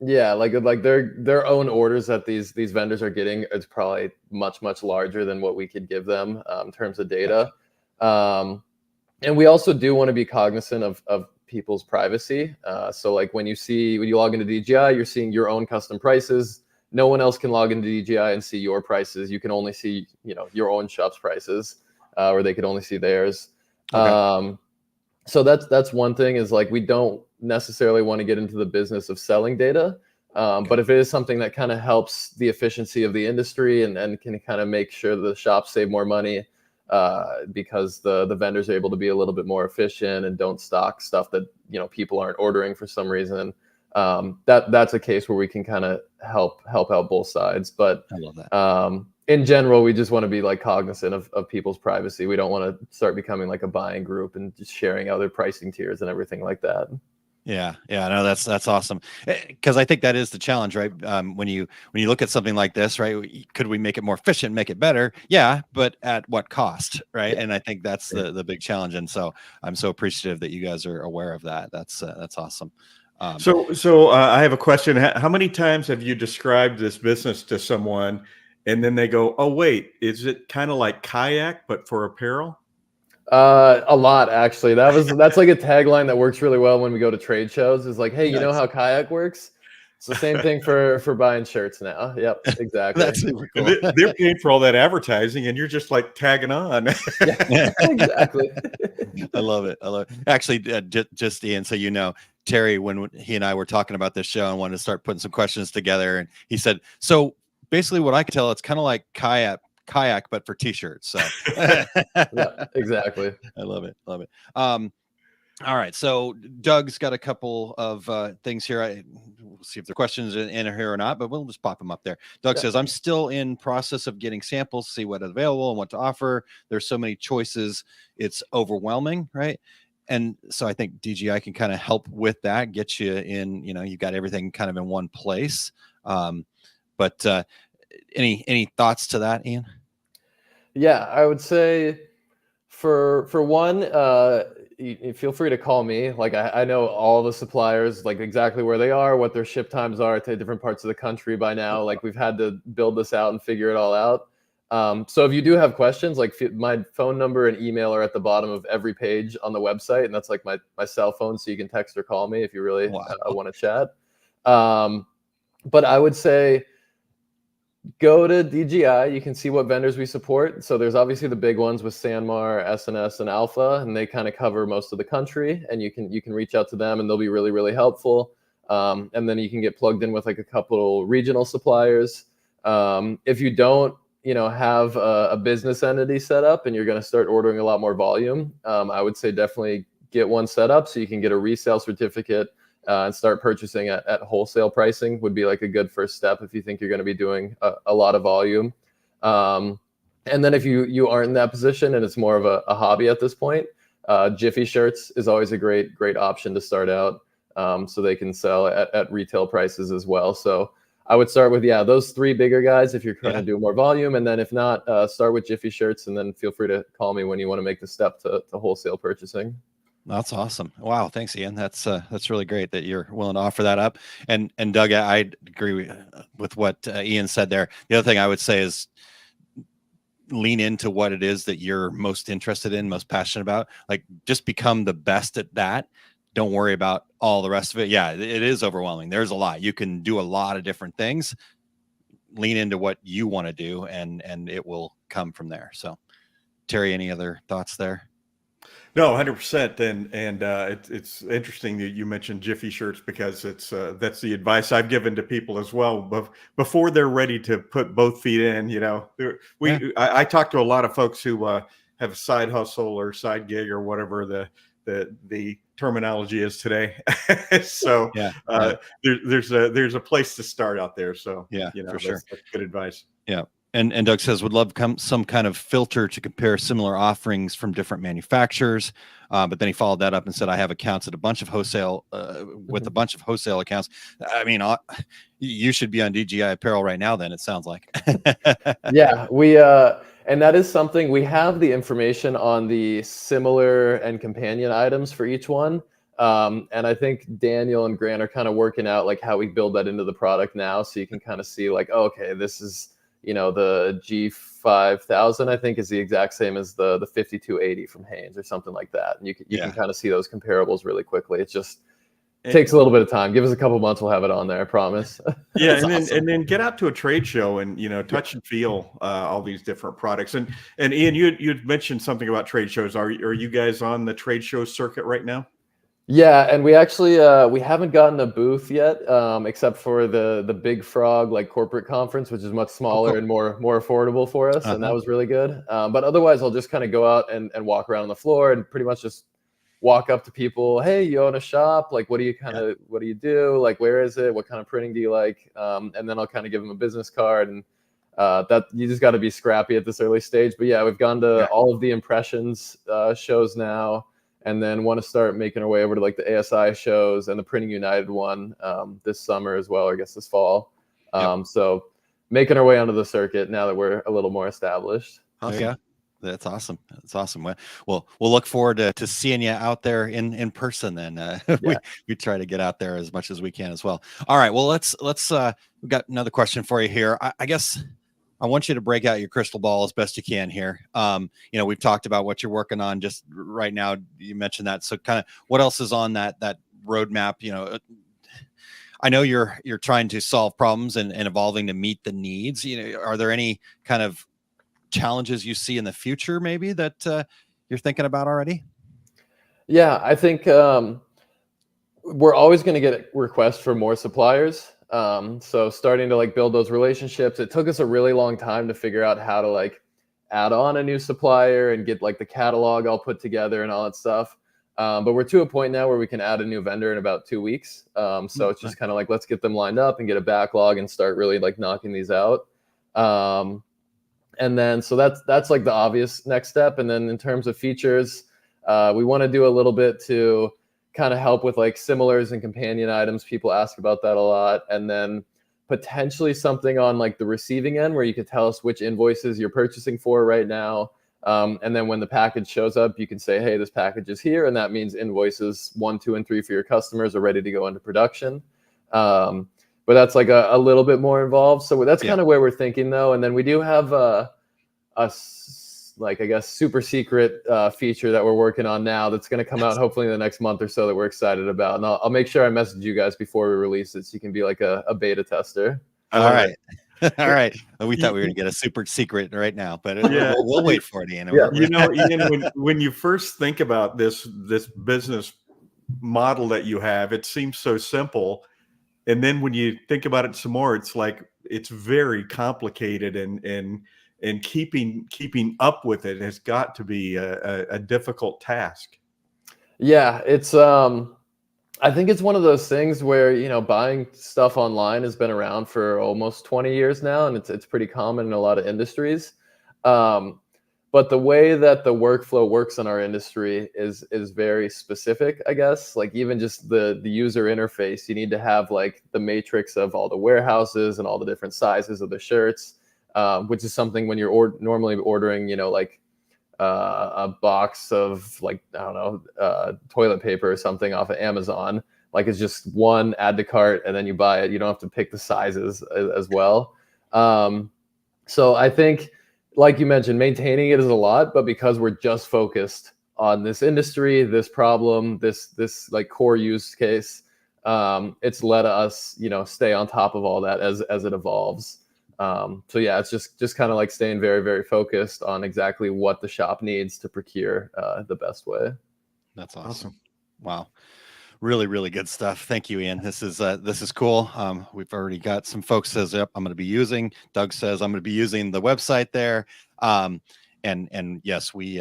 Yeah, like their own orders that these vendors are getting is probably much larger than what we could give them in terms of data. And we also do want to be cognizant of people's privacy. So like when you log into DGI, you're seeing your own custom prices. No one else can log into DGI and see your prices. You can only see your own shop's prices, or they could only see theirs. Okay. So that's one thing, is like we don't necessarily want to get into the business of selling data. But if it is something that kind of helps the efficiency of the industry and can kind of make sure that the shops save more money because the vendors are able to be a little bit more efficient and don't stock stuff that people aren't ordering for some reason, that's a case where we can kind of help out both sides. But I love that. In general, we just want to be like cognizant of people's privacy. We don't want to start becoming like a buying group and just sharing other pricing tiers and everything like that. Yeah, no, that's awesome, because I think that is the challenge, right? When you look at something like this, right? Could we make it more efficient, make it better? Yeah, but at what cost, right? And I think that's the big challenge. And so I'm so appreciative that you guys are aware of that. That's awesome. So I have a question. How many times have you described this business to someone, and then they go, "Oh, wait, is it kind of like kayak but for apparel?" A lot, actually. That's like a tagline that works really well when we go to trade shows. Is like, hey, you know how kayak works? It's the same thing for buying shirts now. Yep, exactly. That's super cool. They're paying for all that advertising, and you're just like tagging on. Yeah, exactly. I love it. Actually, just Ian, so Terry, when he and I were talking about this show and wanted to start putting some questions together, and he said, so basically what I could tell, it's kind of like kayak but for t-shirts. So yeah, exactly. I love it. All right, so Doug's got a couple of things here. We'll see if the questions in here or not, but we'll just pop them up there. Doug says, I'm still in process of getting samples, see what is available and what to offer. There's so many choices, it's overwhelming, right? And so I think DGI can kind of help with that, get you in, you've got everything kind of in one place. But any thoughts to that, Ian? Yeah, I would say for one, you feel free to call me. Like I know all the suppliers, like exactly where they are, what their ship times are to different parts of the country by now. Like we've had to build this out and figure it all out. So if you do have questions, like my phone number and email are at the bottom of every page on the website, and that's like my cell phone, so you can text or call me if you really want to chat. But I would say, go to DGI. You can see what vendors we support. So there's obviously the big ones with Sanmar, SNS, and Alpha, and they kind of cover most of the country. And you can reach out to them, and they'll be really, really helpful. And then you can get plugged in with like a couple regional suppliers. If you don't, have a business entity set up and you're going to start ordering a lot more volume, I would say definitely get one set up so you can get a resale certificate and start purchasing at wholesale pricing would be like a good first step if you think you're going to be doing a lot of volume. And then if you aren't in that position and it's more of a hobby at this point, Jiffy shirts is always a great option to start out, so they can sell at retail prices as well. So I would start with, those 3 bigger guys if you're trying to do more volume. And then if not, start with Jiffy shirts, and then feel free to call me when you want to make the step to wholesale purchasing. That's awesome. Wow. Thanks, Ian. That's really great that you're willing to offer that up. And Doug, I agree with what Ian said there. The other thing I would say is lean into what it is that you're most interested in, most passionate about. Like, just become the best at that. Don't worry about all the rest of it. Yeah, it is overwhelming. There's a lot. You can do a lot of different things. Lean into what you want to do, and it will come from there. So, Terry, any other thoughts there? No, 100%. And it's interesting that you mentioned Jiffy shirts, because that's the advice I've given to people as well. But before they're ready to put both feet in, I talk to a lot of folks who have a side hustle or side gig or whatever the terminology is today. So there's a place to start out there. So for sure, that's good advice. Yeah. And Doug says, would love some kind of filter to compare similar offerings from different manufacturers. But then he followed that up and said, I have accounts at a bunch of wholesale with a bunch of wholesale accounts. I mean, you should be on DGI Apparel right now, then, it sounds like. Yeah, we and that is something. We have the information on the similar and companion items for each one. And I think Daniel and Grant are kind of working out like how we build that into the product now. So you can kind of see like, oh, okay, this is, the G5000, I think, is the exact same as the 5280 from Hanes or something like that. And you can kind of see those comparables really quickly. It just takes a little bit of time. Give us a couple months, we'll have it on there, I promise. Yeah, and then get out to a trade show and touch and feel all these different products. And Ian, you'd mentioned something about trade shows. Are you guys on the trade show circuit right now? Yeah, and we actually we haven't gotten a booth yet, except for the Big Frog corporate conference, which is much smaller and more affordable for us, and that was really good. But otherwise, I'll just kind of go out and walk around the floor and pretty much just walk up to people. Hey, you own a shop? Like, what do you do? Like, where is it? What kind of printing do you like? And then I'll kind of give them a business card, and that you just got to be scrappy at this early stage. But yeah, we've gone to all of the Impressions shows now. And then want to start making our way over to the ASI shows and the Printing United one this summer as well, or I guess this fall. So making our way onto the circuit now that we're a little more established. Awesome. Yeah, that's awesome. That's awesome. Well, we'll look forward to seeing you out there in person. Then we try to get out there as much as we can as well. All right. Well, let's we've got another question for you here. I guess I want you to break out your crystal ball as best you can here. We've talked about what you're working on just right now. You mentioned that. So kind of what else is on that roadmap? I know you're trying to solve problems and evolving to meet the needs. Are there any kind of challenges you see in the future maybe that you're thinking about already? Yeah, I think we're always going to get requests for more suppliers. So starting to build those relationships. It took us a really long time to figure out how to add on a new supplier and get the catalog all put together and all that stuff. But we're to a point now where we can add a new vendor in about 2 weeks. So it's just kind of let's get them lined up and get a backlog and start really knocking these out. And then, so that's the obvious next step. And then in terms of features, we want to do a little bit to kind of help with similars and companion items. People ask about that a lot. And then potentially something on the receiving end where you could tell us which invoices you're purchasing for right now. And then when the package shows up, you can say, hey, this package is here. And that means invoices 1, 2, and 3 for your customers are ready to go into production. But that's a little bit more involved. So that's kind of where we're thinking though. And then we do have I guess super secret feature that we're working on now that's going to come out hopefully in the next month or so that we're excited about. And I'll make sure I message you guys before we release it so you can be a beta tester. All right. All right. We thought we were going to get a super secret right now, but we'll wait for it, Ian. Ian, when you first think about this business model that you have, it seems so simple. And then when you think about it some more, it's it's very complicated, and keeping up with it has got to be a difficult task. Yeah, it's I think it's one of those things where, buying stuff online has been around for almost 20 years now, and it's pretty common in a lot of industries. Um, but the way that the workflow works in our industry is very specific, I guess. Like even just the user interface, you need to have like the matrix of all the warehouses and all the different sizes of the shirts, which is something when you're normally ordering, like a box of like, I don't know, toilet paper or something off of Amazon. Like it's just one, add to cart, and then you buy it. You don't have to pick the sizes as well. So I think, like you mentioned, maintaining it is a lot, but because we're just focused on this industry, this problem, this like core use case, it's let us, stay on top of all that as it evolves. So yeah, it's just kind of like staying very, very focused on exactly what the shop needs to procure the best way. That's awesome. Wow. Really, really good stuff. Thank you, Ian. This is cool. We've already got some folks says, yep, I'm going to be using. Doug says I'm going to be using the website there. And yes, we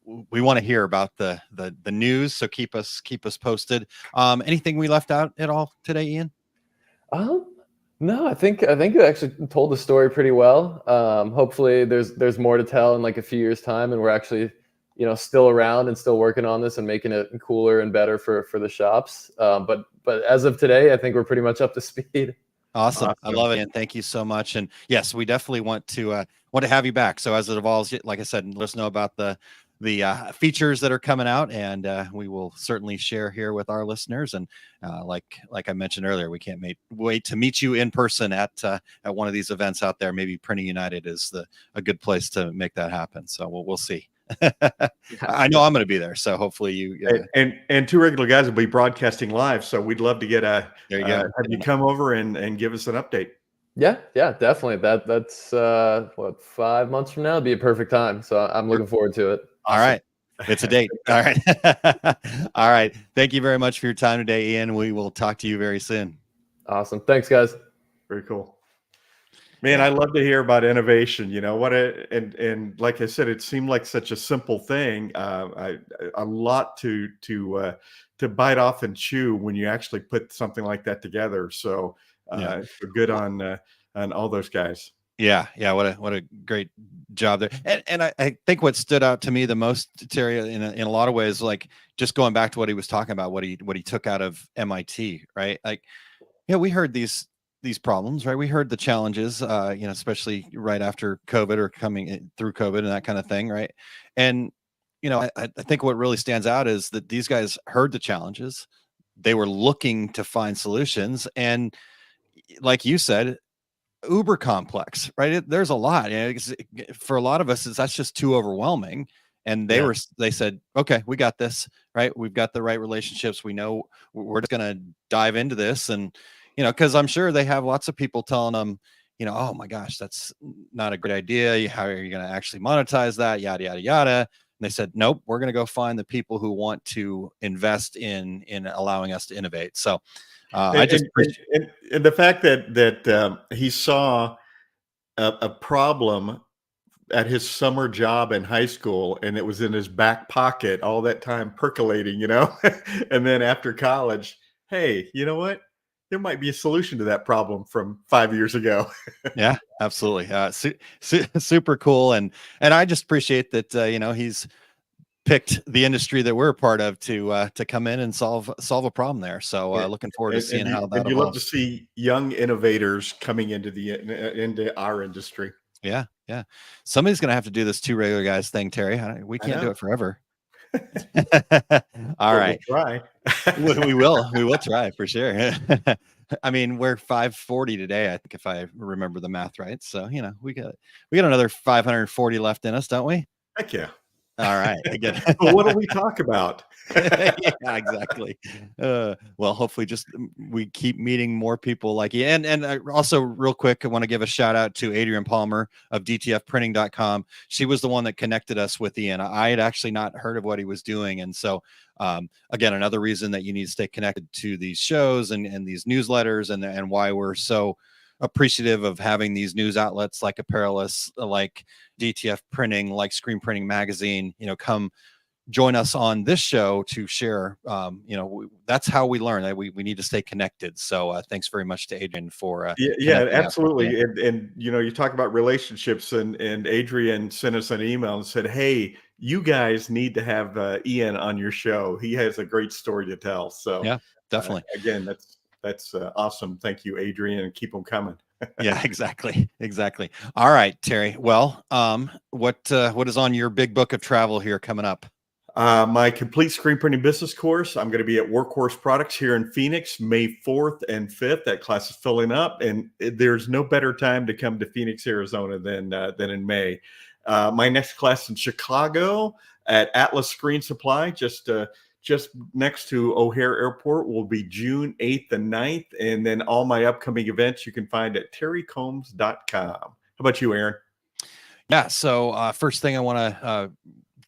want to hear about the news. So keep us posted. Anything we left out at all today, Ian? No, I think you actually told the story pretty well. Hopefully there's more to tell in like a few years' time, and we're actually, still around and still working on this and making it cooler and better for the shops. But as of today, I think we're pretty much up to speed. Awesome. I love it. And thank you so much. And yes, we definitely want to have you back. So as it evolves, like I said, let us know about the features that are coming out, and we will certainly share here with our listeners. And like I mentioned earlier, we can't wait to meet you in person at one of these events out there. Maybe Printing United is a good place to make that happen. So we'll see. I know I'm going to be there, so hopefully you and Two Regular Guys will be broadcasting live. So we'd love to get have you come over and give us an update. Yeah, definitely. That's 5 months from now would be a perfect time. So I'm looking forward to it. All right. It's a date. All right. All right. Thank you very much for your time today, Ian. We will talk to you very soon. Awesome. Thanks, guys. Very cool. Man, I love to hear about innovation. And like I said, it seemed like such a simple thing. A lot to bite off and chew when you actually put something like that together. So good on all those guys. Yeah. What a great job there. And I think what stood out to me the most, Terry, in a lot of ways, like just going back to what he was talking about, what he took out of MIT, right? Like, we heard these problems, right? We heard the challenges, especially right after COVID or coming through COVID and that kind of thing, right? And I think what really stands out is that these guys heard the challenges. They were looking to find solutions, and like you said, uber complex, right? There's a lot. For a lot of us, that's just too overwhelming. And they said, okay, we got this, right? We've got the right relationships. We know we're just going to dive into this. And, because I'm sure they have lots of people telling them, oh my gosh, that's not a great idea. How are you going to actually monetize that? Yada, yada, yada. And they said, nope, we're going to go find the people who want to invest in allowing us to innovate. So I just appreciate and the fact that he saw a problem at his summer job in high school, and it was in his back pocket all that time percolating, and then after college, hey, you know what? There might be a solution to that problem from 5 years ago. Yeah, absolutely. Super cool. And I just appreciate that, he's picked the industry that we're a part of to come in and solve a problem there. So looking forward to seeing how that. You love to see young innovators coming into our industry. Yeah. Somebody's going to have to do this Two Regular Guys thing, Terry. We can't do it forever. All right. We'll try. We will try for sure. I mean, we're 540 today, I think, if I remember the math right. So, we got another 540 left in us, don't we? Heck yeah. All right. Again. Well, what do we talk about? Yeah, exactly. Well, hopefully just we keep meeting more people like you. And also real quick, I want to give a shout out to Adrian Palmer of dtfprinting.com. She was the one that connected us with Ian. I had actually not heard of what he was doing. And so, again, another reason that you need to stay connected to these shows and these newsletters and why we're so appreciative of having these news outlets like Apparelist, like DTF Printing, like Screen Printing Magazine, come join us on this show to share. That's how we learn. That we need to stay connected. So thanks very much to Adrian for yeah, connecting us with absolutely. me. And you talk about relationships, and Adrian sent us an email and said, "Hey, you guys need to have Ian on your show. He has a great story to tell." So Yeah, definitely. Again, that's awesome. Thank you, Adrian, and keep them coming. Yeah, exactly. All right, Terry. Well, what is on your big book of travel here coming up? My complete screen printing business course. I'm going to be at Workhorse Products here in Phoenix, May 4th and 5th. That class is filling up, and there's no better time to come to Phoenix, Arizona than in May. My next class in Chicago at Atlas Screen Supply, just next to O'Hare Airport, will be June 8th and 9th. And then all my upcoming events you can find at terrycombs.com. How about you, Aaron? Yeah. So first thing I want to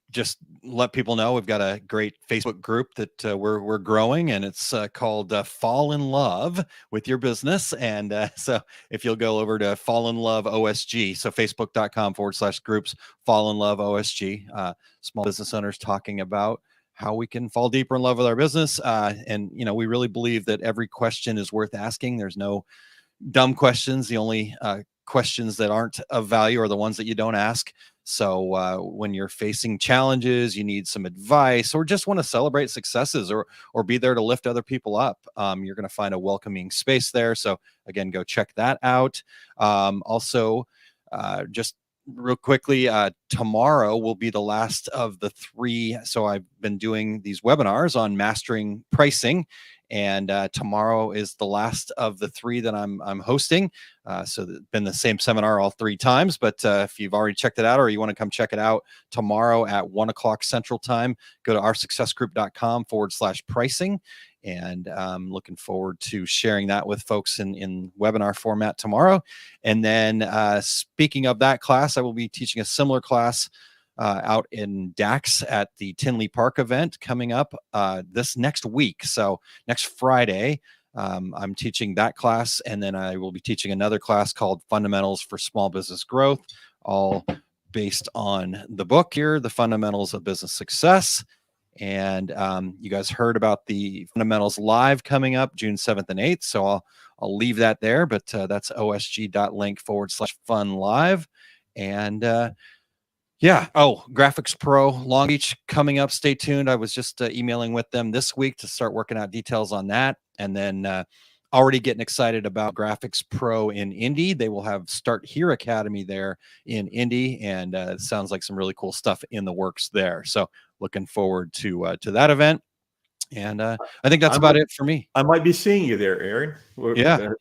just let people know, we've got a great Facebook group that we're growing, and it's called Fall in Love with Your Business. And so if you'll go over to Fall in Love OSG, so facebook.com/groups Fall in Love OSG, small business owners talking about how we can fall deeper in love with our business. And we really believe that every question is worth asking. There's no dumb questions. The only questions that aren't of value are the ones that you don't ask. So when you're facing challenges, you need some advice, or just want to celebrate successes, or be there to lift other people up, you're going to find a welcoming space there. So again, go check that out. Also, just real quickly, tomorrow will be the last of the 3. So I've been doing these webinars on mastering pricing, and tomorrow is the last of the 3 that I'm hosting. So it's been the same seminar all 3 times, but if you've already checked it out, or you want to come check it out tomorrow at 1:00 Central Time, go to oursuccessgroup.com/pricing. And I'm looking forward to sharing that with folks in webinar format tomorrow. And then speaking of that class, I will be teaching a similar class out in Dax at the Tinley Park event coming up this next week. So next Friday, I'm teaching that class, and then I will be teaching another class called Fundamentals for Small Business Growth, all based on the book here, The Fundamentals of Business Success. And you guys heard about the Fundamentals Live coming up June 7th and 8th. So I'll leave that there, but that's osg.link/fun live. And yeah. Oh, Graphics Pro Long Beach coming up. Stay tuned. I was just emailing with them this week to start working out details on that. And then already getting excited about Graphics Pro in Indy. They will have Start Here Academy there in Indy. And it sounds like some really cool stuff in the works there. So looking forward to that event. And I think that's about it for me. I might be seeing you there, Aaron. Yeah.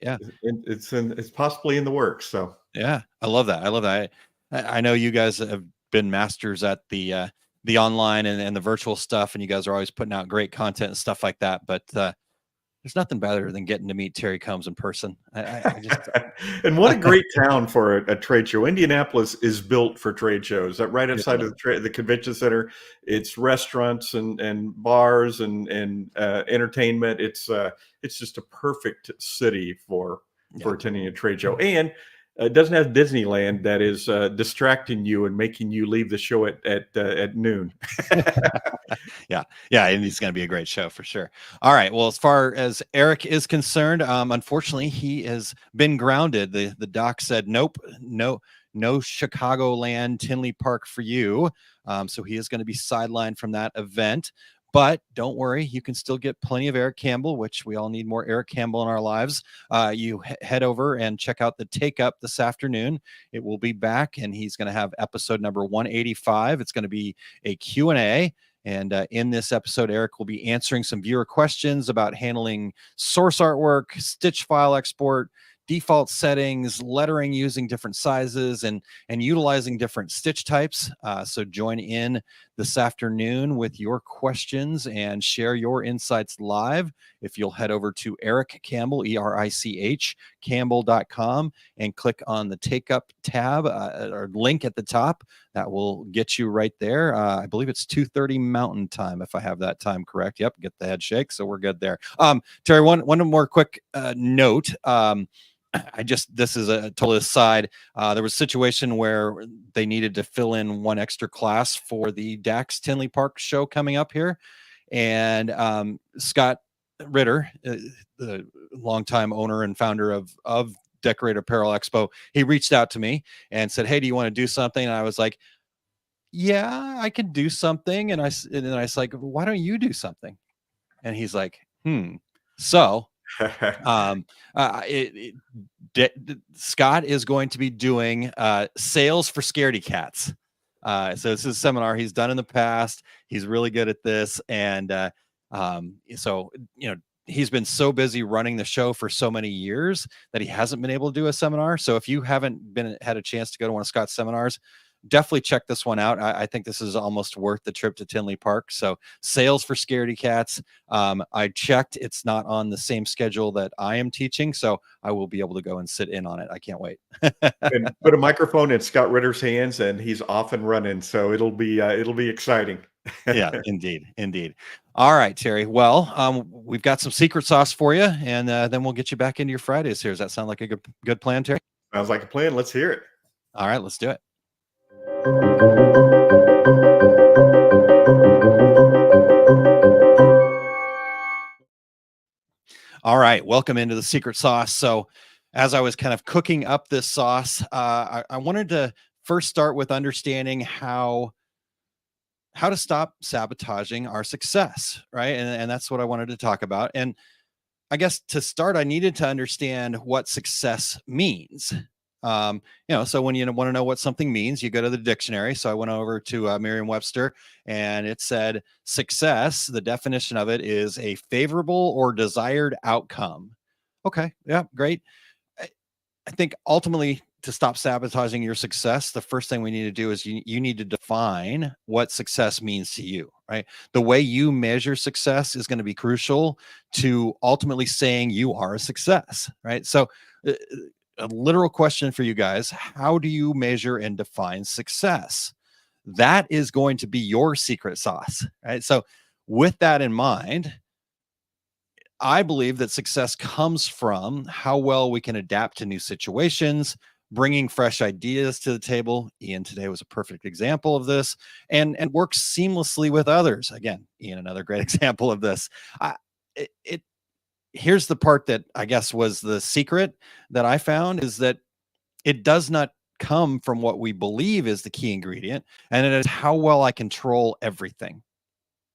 It's possibly in the works. So yeah, I love that. I know you guys have been masters at the online and the virtual stuff, and you guys are always putting out great content and stuff like that. But there's nothing better than getting to meet Terry Combs in person. I just and what a great town for a trade show. Indianapolis is built for trade shows. Right outside of the convention center, it's restaurants and bars and entertainment. It's just a perfect city for attending a trade show. And it doesn't have Disneyland that is distracting you and making you leave the show at noon. Yeah, and it's going to be a great show for sure. All right. Well, as far as Eric is concerned, unfortunately, he has been grounded. The doc said, nope, no Chicagoland Tinley Park for you. So he is going to be sidelined from that event. But don't worry, you can still get plenty of Eric Campbell, which we all need more Eric Campbell in our lives. You head over and check out the Take Up this afternoon. It will be back, and he's going to have episode number 185. It's going to be a Q&A. And in this episode, Eric will be answering some viewer questions about handling source artwork, stitch file export, default settings, lettering using different sizes, and utilizing different stitch types. So join in this afternoon with your questions and share your insights live. If you'll head over to Eric Campbell, ERICH, Campbell.com, and click on the Take Up tab or link at the top, that will get you right there. I believe it's 2:30 Mountain Time, if I have that time correct. Yep, get the head shake. So we're good there. Terry, one more quick note. this is a total aside. There was a situation where they needed to fill in one extra class for the Dax Tinley Park show coming up here. And Scott Ritter, the longtime owner and founder of Decorator Apparel Expo, he reached out to me and said, "Hey, do you want to do something?" And I was like, "Yeah, I can do something." And then I was like, "Why don't you do something?" And he's like, So Scott is going to be doing sales for scaredy cats. So this is a seminar he's done in the past. He's really good at this. And so, he's been so busy running the show for so many years that he hasn't been able to do a seminar. So if you haven't had a chance to go to one of Scott's seminars, definitely check this one out. I think this is almost worth the trip to Tinley Park. So sales for scaredy cats. I checked. It's not on the same schedule that I am teaching. So I will be able to go and sit in on it. I can't wait. And put a microphone in Scott Ritter's hands and he's off and running. So it'll be exciting. Yeah, indeed. All right, Terry. Well, we've got some secret sauce for you, and then we'll get you back into your Fridays here. Does that sound like a good plan, Terry? Sounds like a plan. Let's hear it. All right, let's do it. All right, welcome into the secret sauce. So as I was kind of cooking up this sauce, I wanted to first start with understanding how to stop sabotaging our success, right? And that's what I wanted to talk about. And I guess to start, I needed to understand what success means. So when you want to know what something means, you go to the dictionary. So I went over to Merriam-Webster, and it said success, the definition of it is a favorable or desired outcome. Okay, yeah, great. I think ultimately, to stop sabotaging your success, the first thing we need to do is you need to define what success means to you, right? The way you measure success is going to be crucial to ultimately saying you are a success, right? So a literal question for you guys: how do you measure and define success? That is going to be your secret sauce, right? So with that in mind, I believe that success comes from how well we can adapt to new situations, bringing fresh ideas to the table. Ian today was a perfect example of this, and works seamlessly with others. Again, Ian, another great example of this. Here's the part that I guess was the secret that I found, is that it does not come from what we believe is the key ingredient, and it is how well I control everything.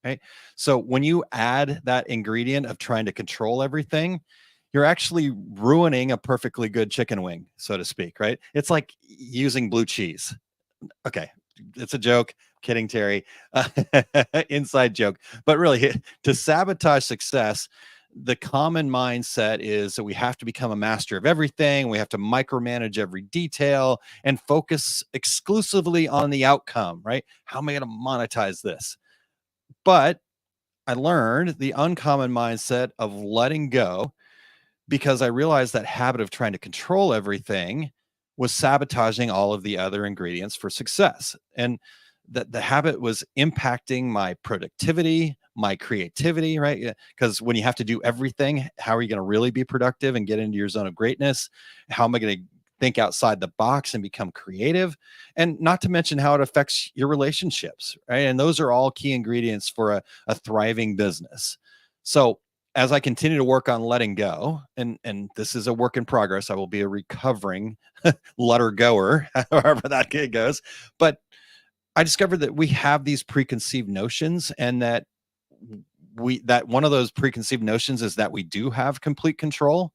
Right. So when you add that ingredient of trying to control everything, you're actually ruining a perfectly good chicken wing, so to speak. Right. It's like using blue cheese. Okay. It's a joke. Kidding, Terry. Inside joke. But really, to sabotage success, the common mindset is that we have to become a master of everything. We have to micromanage every detail and focus exclusively on the outcome. Right. How am I going to monetize this? But I learned the uncommon mindset of letting go, because I realized that habit of trying to control everything was sabotaging all of the other ingredients for success. And that the habit was impacting my productivity, my creativity, right? Because when you have to do everything, how are you going to really be productive and get into your zone of greatness? How am I going to think outside the box and become creative? And not to mention how it affects your relationships, right? And those are all key ingredients for a thriving business. So as I continue to work on letting go, and this is a work in progress, I will be a recovering letter goer, however that goes. But I discovered that we have these preconceived notions, and that one of those preconceived notions is that we do have complete control.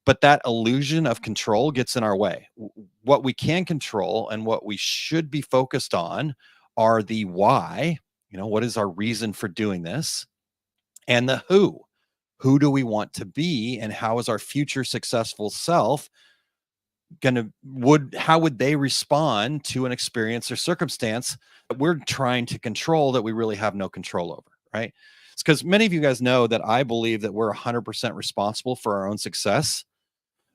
But that illusion of control gets in our way. What we can control and what we should be focused on are the why. What is our reason for doing this? And the who. Who do we want to be? And how is our future successful self how would they respond to an experience or circumstance that we're trying to control that we really have no control over, right? It's because many of you guys know that I believe that we're 100% responsible for our own success.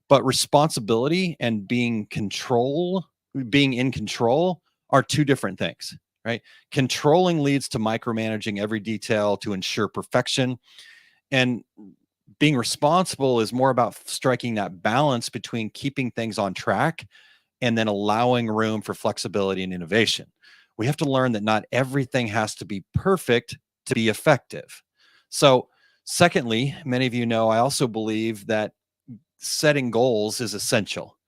But responsibility and being in control are two different things, right? Controlling leads to micromanaging every detail to ensure perfection. And being responsible is more about striking that balance between keeping things on track and then allowing room for flexibility and innovation. We have to learn that not everything has to be perfect to be effective. So, secondly, many of you know, I also believe that setting goals is essential,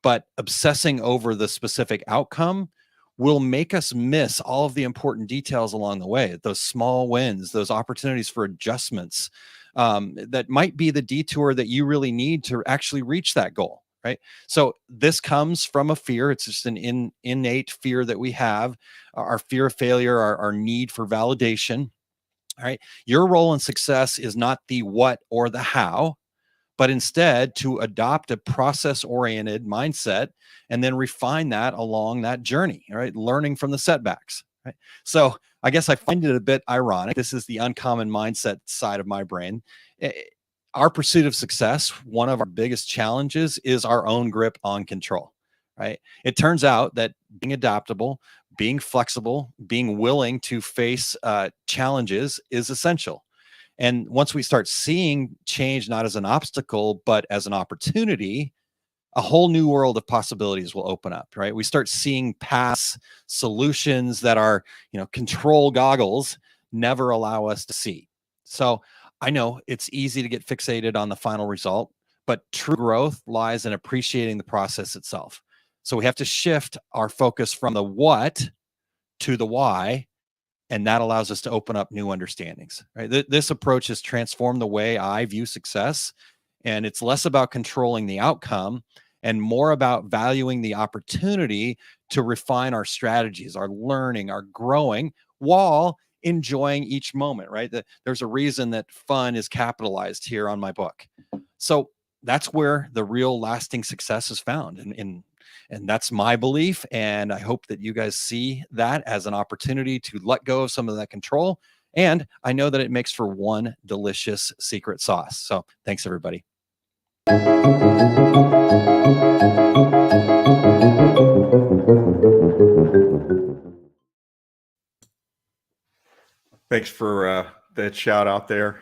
but obsessing over the specific outcome will make us miss all of the important details along the way, those small wins, those opportunities for adjustments that might be the detour that you really need to actually reach that goal, right? So this comes from a fear. It's just an innate fear that we have, our fear of failure, our need for validation, right? Your role in success is not the what or the how, but instead to adopt a process-oriented mindset and then refine that along that journey, right? Learning from the setbacks, right? So I guess I find it a bit ironic. This is the uncommon mindset side of my brain. Our pursuit of success, one of our biggest challenges is our own grip on control, right? It turns out that being adaptable, being flexible, being willing to face challenges is essential. And once we start seeing change not as an obstacle, but as an opportunity, a whole new world of possibilities will open up, right? We start seeing past solutions that our, control goggles never allow us to see. So I know it's easy to get fixated on the final result, but true growth lies in appreciating the process itself. So we have to shift our focus from the what to the why. And that allows us to open up new understandings, right? This approach has transformed the way I view success. And it's less about controlling the outcome and more about valuing the opportunity to refine our strategies, our learning, our growing, while enjoying each moment, right? There's a reason that fun is capitalized here on my book. So that's where the real lasting success is found. And that's my belief. And I hope that you guys see that as an opportunity to let go of some of that control. And I know that it makes for one delicious secret sauce. So thanks, everybody. Thanks for that shout out there.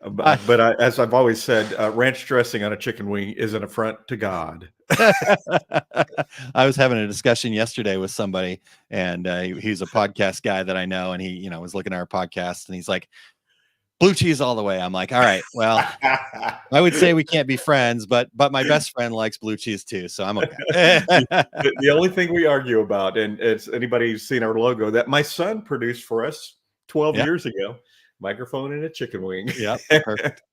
But as I've always said, ranch dressing on a chicken wing is an affront to God. I was having a discussion yesterday with somebody, and he's a podcast guy that I know, and he, was looking at our podcast, and he's like, blue cheese all the way. I'm like, all right, well, I would say we can't be friends, but my best friend likes blue cheese too, so I'm okay. The only thing we argue about, and it's anybody who's seen our logo that my son produced for us 12 years ago, microphone and a chicken wing. Yep,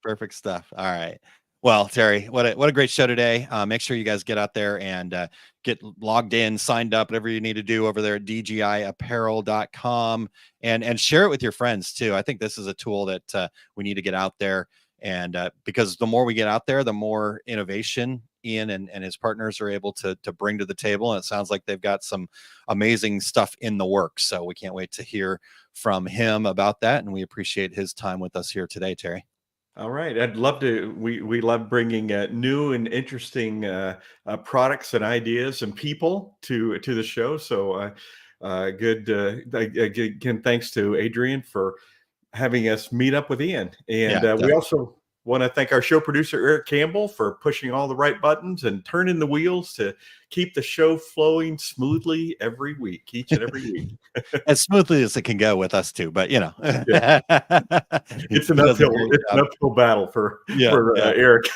perfect stuff. All right. Well, Terry, what a great show today. Make sure you guys get out there and get logged in, signed up, whatever you need to do over there at DGIapparel.com and share it with your friends too. I think this is a tool that we need to get out there, and because the more we get out there, the more innovation Ian and his partners are able to bring to the table. And it sounds like they've got some amazing stuff in the works. So we can't wait to hear from him about that. And we appreciate his time with us here today, Terry. All right. I'd love to. We love bringing new and interesting products and ideas and people to the show. So good. Again, thanks to Adrian for having us meet up with Ian. And we also want to thank our show producer, Eric Campbell, for pushing all the right buttons and turning the wheels to keep the show flowing smoothly each and every week. As smoothly as it can go with us too, but it's an uphill battle for Eric.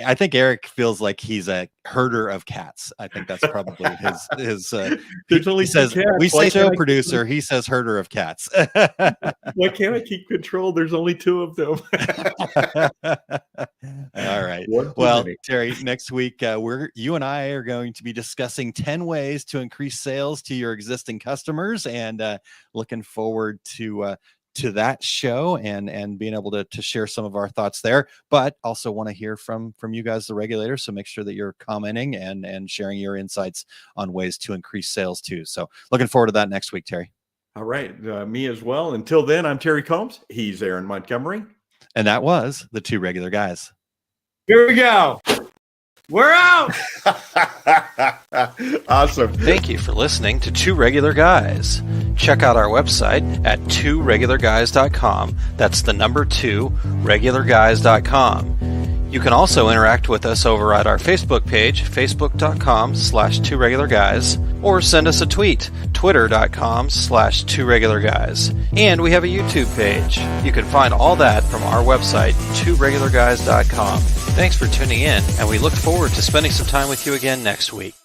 I think Eric feels like he's a herder of cats. I think that's probably his There's only he says, cats. we say show producer, he says herder of cats. Why can't I keep control? There's only two of them. All right. Well, Terry, next week you and I are going to be discussing 10 ways to increase sales to your existing customers, and looking forward to that show and being able to share some of our thoughts there. But also want to hear from you guys, the regulators. So make sure that you're commenting and sharing your insights on ways to increase sales too. So looking forward to that next week, Terry. All right. Me as well. Until then, I'm Terry Combs. He's Aaron Montgomery. And that was the Two Regular Guys. Here we go. We're out. Awesome. Thank you for listening to Two Regular Guys. check out our website at 2regularguys.com. That's the number 2, regularguys.com. You can also interact with us over at our Facebook page, facebook.com/2regularguys, or send us a tweet, twitter.com/2regularguys. And we have a YouTube page. You can find all that from our website, 2regularguys.com. Thanks for tuning in, and we look forward to spending some time with you again next week.